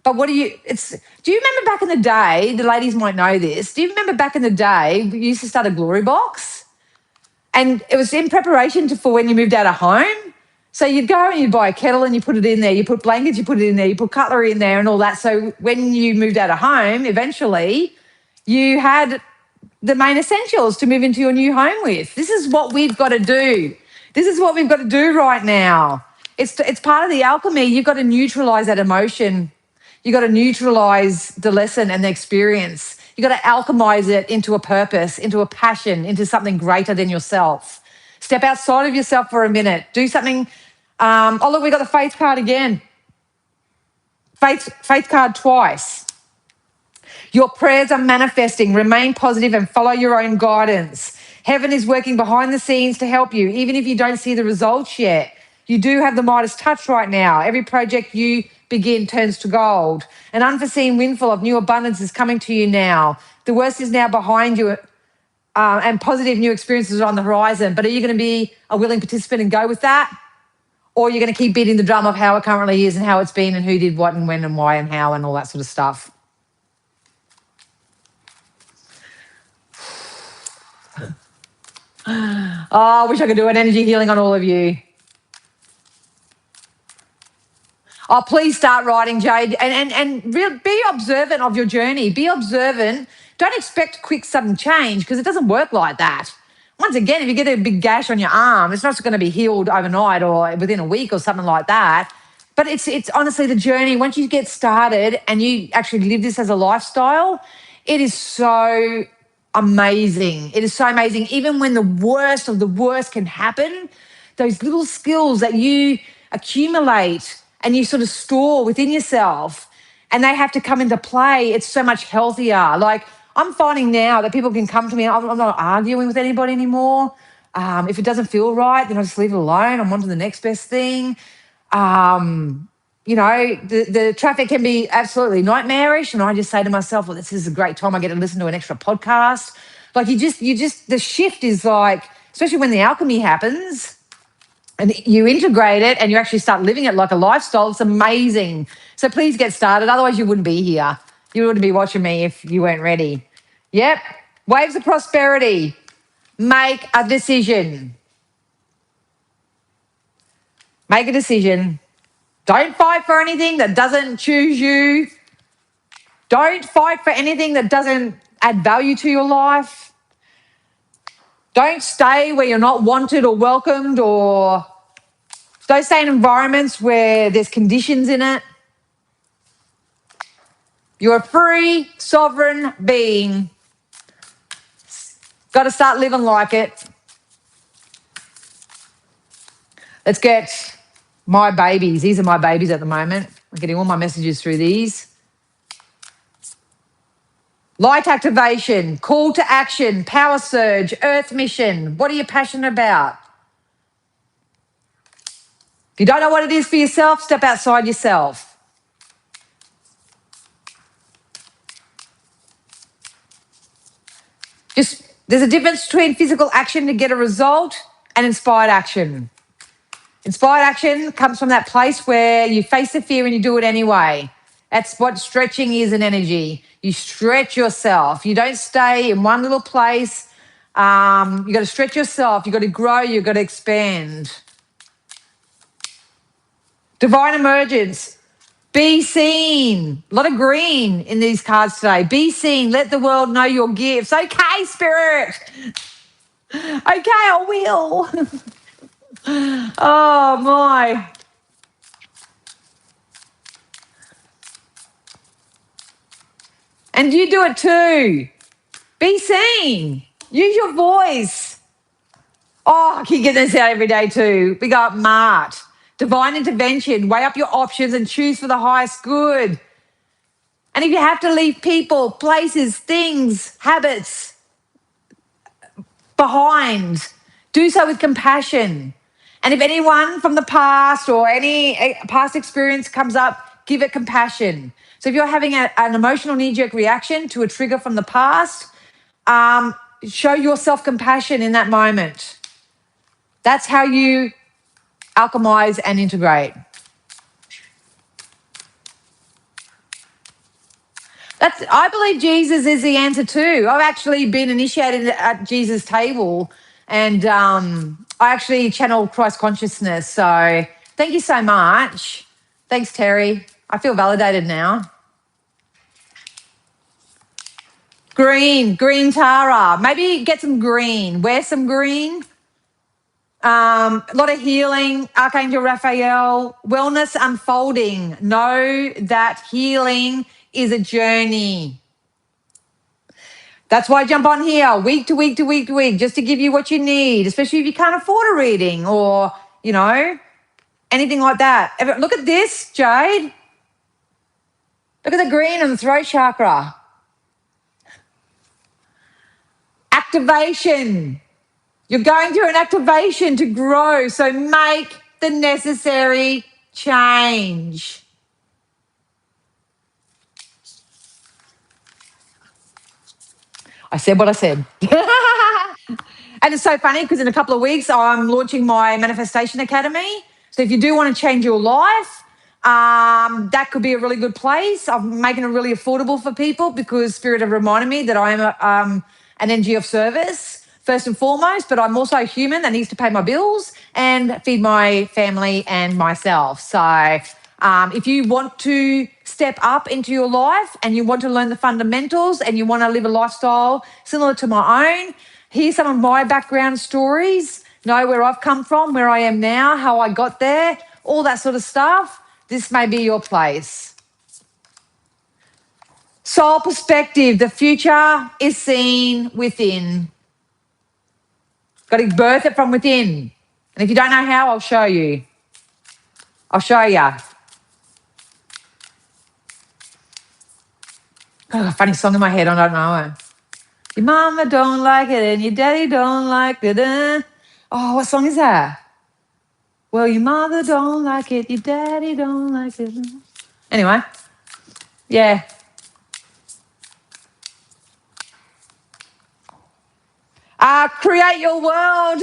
But do you remember back in the day, the ladies might know this, do you remember back in the day, we used to start a glory box? And it was in preparation for when you moved out of home. So you'd go and you'd buy a kettle and you put it in there. You put blankets, you put it in there. You put cutlery in there and all that. So when you moved out of home, eventually you had the main essentials to move into your new home with. This is what we've got to do. This is what we've got to do right now. It's part of the alchemy. You've got to neutralize that emotion. You've got to neutralize the lesson and the experience. You've got to alchemize it into a purpose, into a passion, into something greater than yourself. Step outside of yourself for a minute. Do something. Oh, look, we got the faith card again. Faith card twice. Your prayers are manifesting. Remain positive and follow your own guidance. Heaven is working behind the scenes to help you, even if you don't see the results yet. You do have the Midas touch right now. Every project you begin turns to gold. An unforeseen windfall of new abundance is coming to you now. The worst is now behind you, and positive new experiences are on the horizon. But are you going to be a willing participant and go with that? Or are you going to keep beating the drum of how it currently is and how it's been and who did what and when and why and how and all that sort of stuff? Oh, I wish I could do an energy healing on all of you. Oh, please start writing, Jade, and be observant of your journey. Be observant. Don't expect quick, sudden change because it doesn't work like that. Once again, if you get a big gash on your arm, it's not going to be healed overnight or within a week or something like that. But it's honestly the journey. Once you get started and you actually live this as a lifestyle, it is so amazing. It is so amazing. Even when the worst of the worst can happen, those little skills that you accumulate and you sort of store within yourself and they have to come into play, it's so much healthier. Like I'm finding now that people can come to me, I'm not arguing with anybody anymore. If it doesn't feel right, then I just leave it alone. I'm on to the next best thing. The traffic can be absolutely nightmarish. And I just say to myself, well, this is a great time. I get to listen to an extra podcast. Like the shift is like, especially when the alchemy happens and you integrate it and you actually start living it like a lifestyle, it's amazing. So please get started. Otherwise you wouldn't be here. You wouldn't be watching me if you weren't ready. Yep. Waves of prosperity. Make a decision. Make a decision. Don't fight for anything that doesn't choose you. Don't fight for anything that doesn't add value to your life. Don't stay where you're not wanted or welcomed, or don't stay in environments where there's conditions in it. You're a free, sovereign being. Got to start living like it. Let's get my babies. These are my babies at the moment. I'm getting all my messages through these. Light activation, call to action, power surge, earth mission. What are you passionate about? If you don't know what it is for yourself, step outside yourself. There's a difference between physical action to get a result and inspired action. Inspired action comes from that place where you face the fear and you do it anyway. That's what stretching is in energy. You stretch yourself. You don't stay in one little place. You got to stretch yourself. You got to grow. You got to expand. Divine emergence. Be seen. A lot of green in these cards today. Be seen. Let the world know your gifts. Okay, Spirit. Okay, I will. Oh, my. And you do it too. Be seen. Use your voice. Oh, I keep getting this out every day too. We got Mart. Divine intervention. Weigh up your options and choose for the highest good. And if you have to leave people, places, things, habits behind, do so with compassion. And if anyone from the past or any past experience comes up, give it compassion. So if you're having an emotional knee-jerk reaction to a trigger from the past, show yourself compassion in that moment. That's how you alchemize and integrate. I believe Jesus is the answer too. I've actually been initiated at Jesus' table, and I actually channel Christ consciousness. So thank you so much. Thanks, Terry. I feel validated now. Green Tara. Maybe get some green. Wear some green. A lot of healing. Archangel Raphael. Wellness unfolding. Know that healing is a journey. That's why I jump on here week to week to week to week, just to give you what you need, especially if you can't afford a reading or, anything like that. Look at this, Jade. Look at the green on the throat chakra. Activation. You're going through an activation to grow, so make the necessary change. I said what I said. And it's so funny because in a couple of weeks, I'm launching my Manifestation Academy. So if you do want to change your life, that could be a really good place. I'm making it really affordable for people because Spirit have reminded me that I am an energy of service, first and foremost, but I'm also a human that needs to pay my bills and feed my family and myself. So if you want to step up into your life and you want to learn the fundamentals and you want to live a lifestyle similar to my own, hear some of my background stories, know where I've come from, where I am now, how I got there, all that sort of stuff, this may be your place. Soul perspective, the future is seen within. Got to birth it from within. And if you don't know how, I'll show you. I'll show you. Got a funny song in my head, I don't know it. Your mama don't like it and your daddy don't like it. Oh, what song is that? Well, your mother don't like it, your daddy don't like it. Anyway, yeah. Create your world.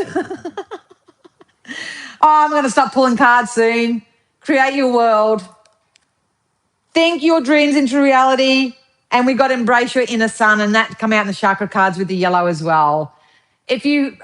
I'm going to stop pulling cards soon. Create your world. Think your dreams into reality And we got embrace your inner sun, and that come out in the chakra cards with the yellow as well. If you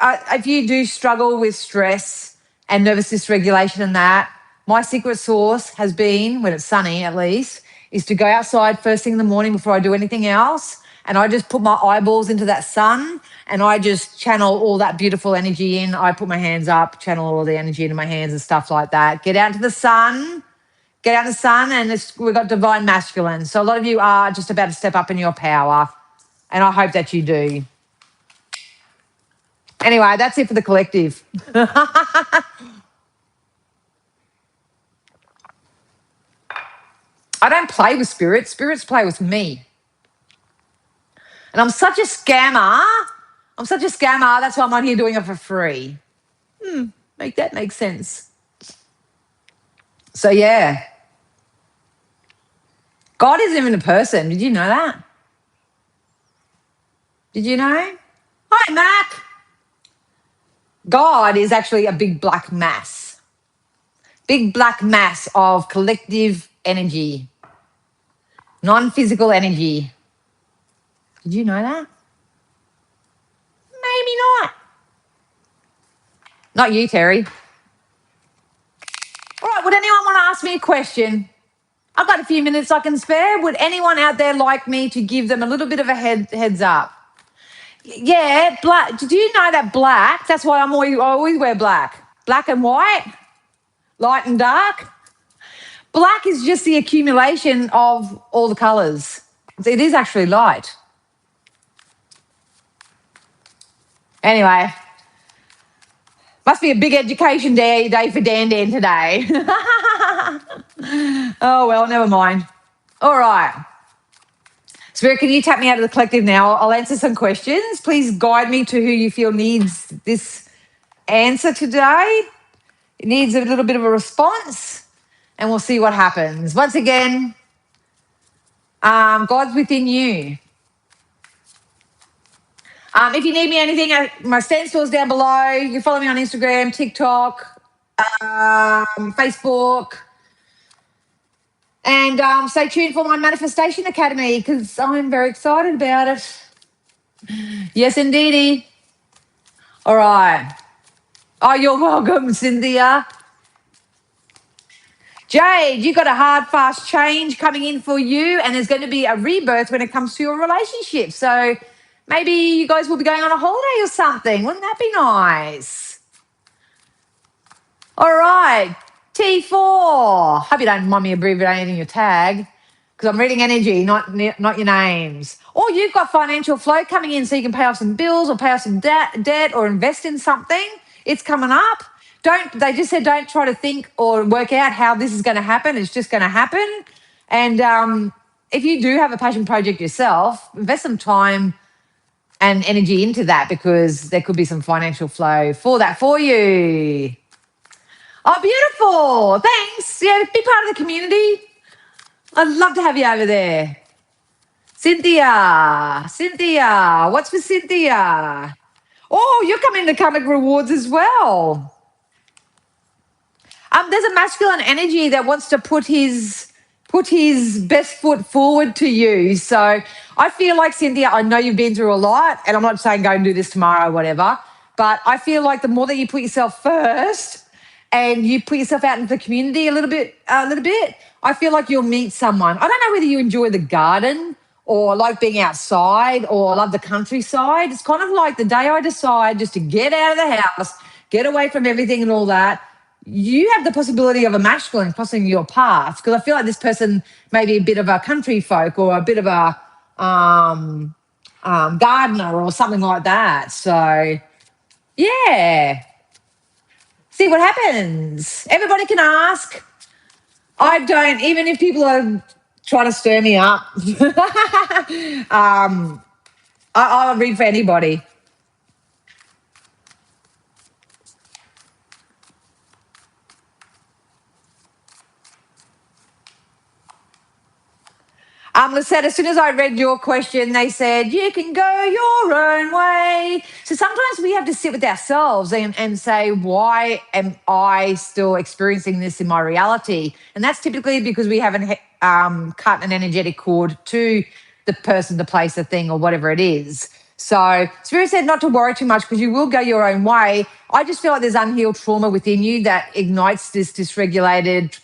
do struggle with stress and nervous dysregulation and that, my secret sauce has been, when it's sunny at least, is to go outside first thing in the morning before I do anything else, and I just put my eyeballs into that sun and I just channel all that beautiful energy in. I put my hands up, channel all the energy into my hands and stuff like that. Get out to the sun. Get out in the sun, and we've got divine masculine. So a lot of you are just about to step up in your power, and I hope that you do. Anyway, that's it for the collective. I don't play with spirits. Spirits play with me. And I'm such a scammer. That's why I'm on here doing it for free. Make that make sense. So, yeah. God isn't even a person. Did you know that? Did you know? Hi, Mac. God is actually a big black mass. Big black mass of collective energy. Non-physical energy. Did you know that? Maybe not. Not you, Terry. All right, would anyone want to ask me a question? I've got a few minutes I can spare. Would anyone out there like me to give them a little bit of a heads up? Yeah, black. Did you know that black, that's why I always wear black. Black and white, light and dark. Black is just the accumulation of all the colours. It is actually light. Anyway, must be a big education day for Dan today. Oh, well, never mind. All right. Spirit, can you tap me out of the collective now? I'll answer some questions. Please guide me to who you feel needs this answer today. It needs a little bit of a response, and we'll see what happens. Once again, God's within you. If you need me anything, my stand store's down below. You can follow me on Instagram, TikTok, Facebook. And stay tuned for my Manifestation Academy because I'm very excited about it. Yes, indeedy. All right. Oh, you're welcome, Cynthia. Jade, you got a hard, fast change coming in for you, and there's going to be a rebirth when it comes to your relationship. So maybe you guys will be going on a holiday or something. Wouldn't that be nice? All right. T4. Hope you don't mind me abbreviating your tag because I'm reading energy, not your names. Or you've got financial flow coming in so you can pay off some bills or pay off some debt or invest in something. It's coming up. They just said don't try to think or work out how this is going to happen. It's just going to happen. And if you do have a passion project yourself, invest some time and energy into that because there could be some financial flow for that for you. Oh, beautiful. Thanks. Yeah, be part of the community. I'd love to have you over there. Cynthia. What's for Cynthia? Oh, you're coming to Karmic Rewards as well. There's a masculine energy that wants to put his best foot forward to you. So I feel like, Cynthia, I know you've been through a lot, and I'm not saying go and do this tomorrow or whatever, but I feel like the more that you put yourself first, and you put yourself out into the community a little bit, I feel like you'll meet someone. I don't know whether you enjoy the garden or like being outside or love the countryside. It's kind of like the day I decide just to get out of the house, get away from everything and all that, you have the possibility of a masculine crossing your path because I feel like this person may be a bit of a country folk or a bit of a gardener or something like that. So, yeah. See what happens. Everybody can ask. I don't, even if people are trying to stir me up, I'll read for anybody. Lisette, as soon as I read your question, they said, you can go your own way. So sometimes we have to sit with ourselves and say, why am I still experiencing this in my reality? And that's typically because we haven't cut an energetic cord to the person, the place, the thing, or whatever it is. So Spirit said not to worry too much because you will go your own way. I just feel like there's unhealed trauma within you that ignites this dysregulated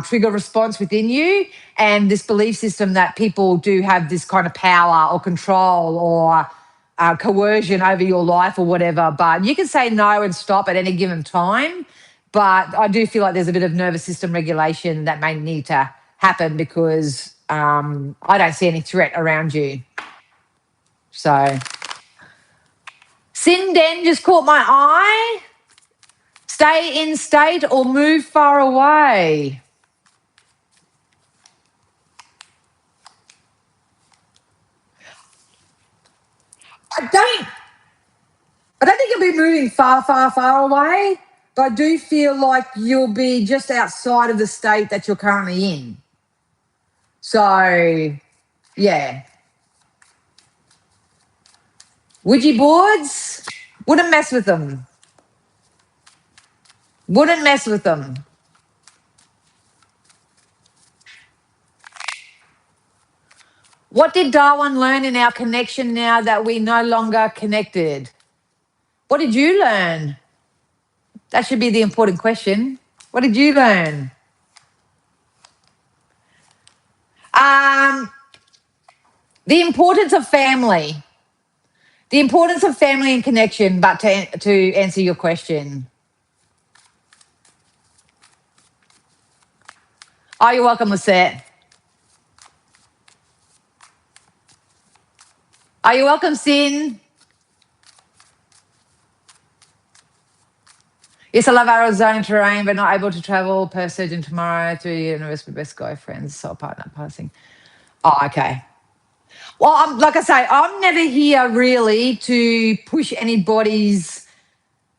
trigger response within you, and this belief system that people do have this kind of power or control or coercion over your life or whatever. But you can say no and stop at any given time. But I do feel like there's a bit of nervous system regulation that may need to happen because I don't see any threat around you. So, Sinden just caught my eye. Stay in state or move far away. I don't think you'll be moving far, far, far away, but I do feel like you'll be just outside of the state that you're currently in. So, yeah. Ouija boards, wouldn't mess with them. Wouldn't mess with them. What did Darwin learn in our connection now that we no longer connected? What did you learn? That should be the important question. What did you learn? The importance of family. The importance of family and connection, but to answer your question. Oh, you're welcome, Lisette. Oh, you're welcome, Sin. Yes, I love Arizona terrain, but not able to travel per surgeon tomorrow to university with best guy friends, soul partner passing. Oh, okay. Well, like I say, I'm never here really to push anybody's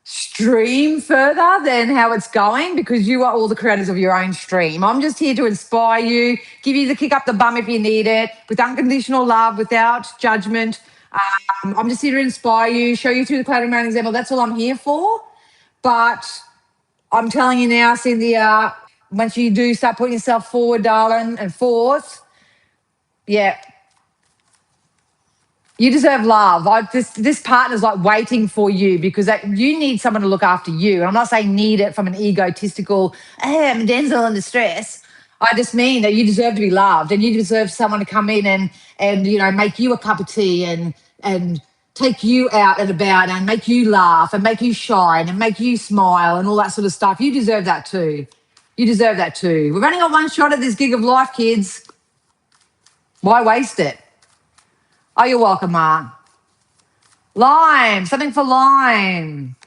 stream further than how it's going because you are all the creators of your own stream. I'm just here to inspire you, give you the kick up the bum if you need it, with unconditional love, without judgment. I'm just here to inspire you, show you through the cloud and mountain example. That's all I'm here for. But I'm telling you now, Cynthia, once you do start putting yourself forward, darling, and forth, yeah, you deserve love. This partner's like waiting for you because you need someone to look after you. And I'm not saying need it from an egotistical, I'm Denzel in distress. I just mean that you deserve to be loved and you deserve someone to come in and you know, make you a cup of tea and take you out and about and make you laugh and make you shine and make you smile and all that sort of stuff. You deserve that too. You deserve that too. We've only got one shot at this gig of life, kids. Why waste it? Oh, you're welcome, Mark. Lime, something for lime.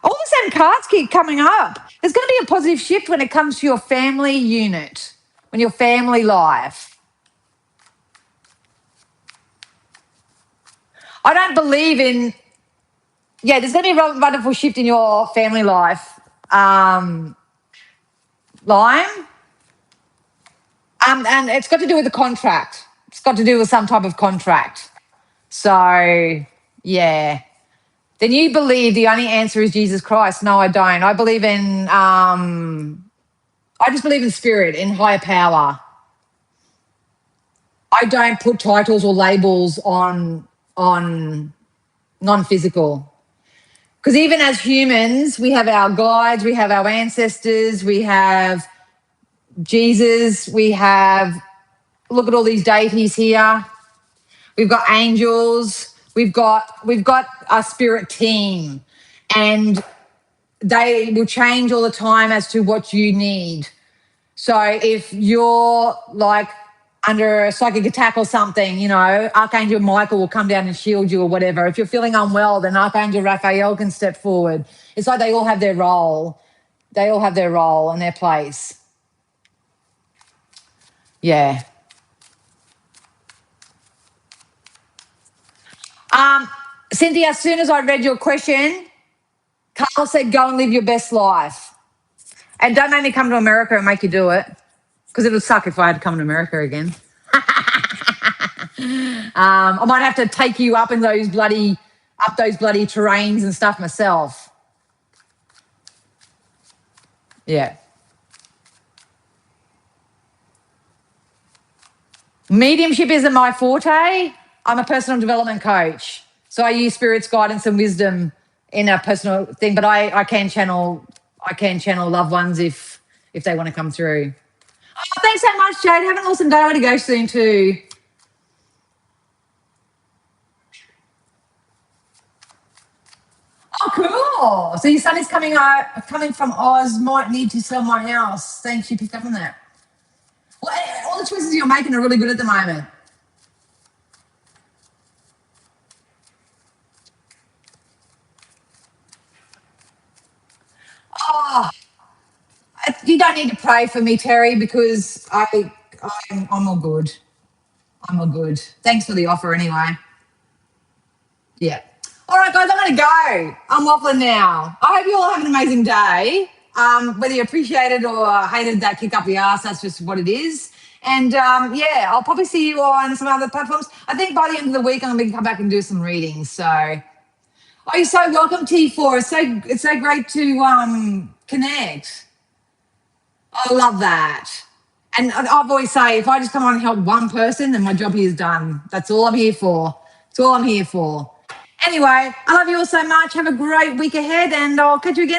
All the same cards keep coming up. There's going to be a positive shift when it comes to your family unit, when your family life. I don't believe in, there's going to be a wonderful shift in your family life. Lime. And it's got to do with a contract. It's got to do with some type of contract. So, yeah. Then you believe the only answer is Jesus Christ. No, I don't. I believe in, I just believe in spirit, in higher power. I don't put titles or labels on non-physical. Because even as humans, we have our guides, we have our ancestors, we have Jesus, we have, look at all these deities here. We've got angels, we've got a spirit team, and they will change all the time as to what you need. So if you're like under a psychic attack or something, you know, Archangel Michael will come down and shield you or whatever. If you're feeling unwell, then Archangel Raphael can step forward. It's like they all have their role. They all have their role and their place. Yeah. Cynthia, as soon as I read your question, Carl said, go and live your best life. And don't make me come to America and make you do it, because it would suck if I had to come to America again. I might have to take you up in those bloody terrains and stuff myself. Yeah. Mediumship isn't my forte. I'm a personal development coach. So I use spirit's guidance and wisdom in a personal thing, but I can channel loved ones if they want to come through. Oh, thanks so much, Jade. Have an awesome day. I want to go soon too. Oh, cool. So your son is coming from Oz, might need to sell my house. Thanks, you picked up on that. Well, all the choices you're making are really good at the moment. Oh, you don't need to pray for me, Terry, because I'm all good. I'm all good. Thanks for the offer anyway. Yeah. All right, guys, I'm going to go. I'm waffling now. I hope you all have an amazing day. Whether you appreciated or hated that kick up the ass, that's just what it is. And yeah, I'll probably see you on some other platforms. I think by the end of the week, I'm going to come back and do some readings. So, oh, you're so welcome, T4. It's so great to connect. I love that. And I've always say, if I just come on and help one person, then my job here is done. That's all I'm here for. That's all I'm here for. Anyway, I love you all so much. Have a great week ahead, and I'll catch you again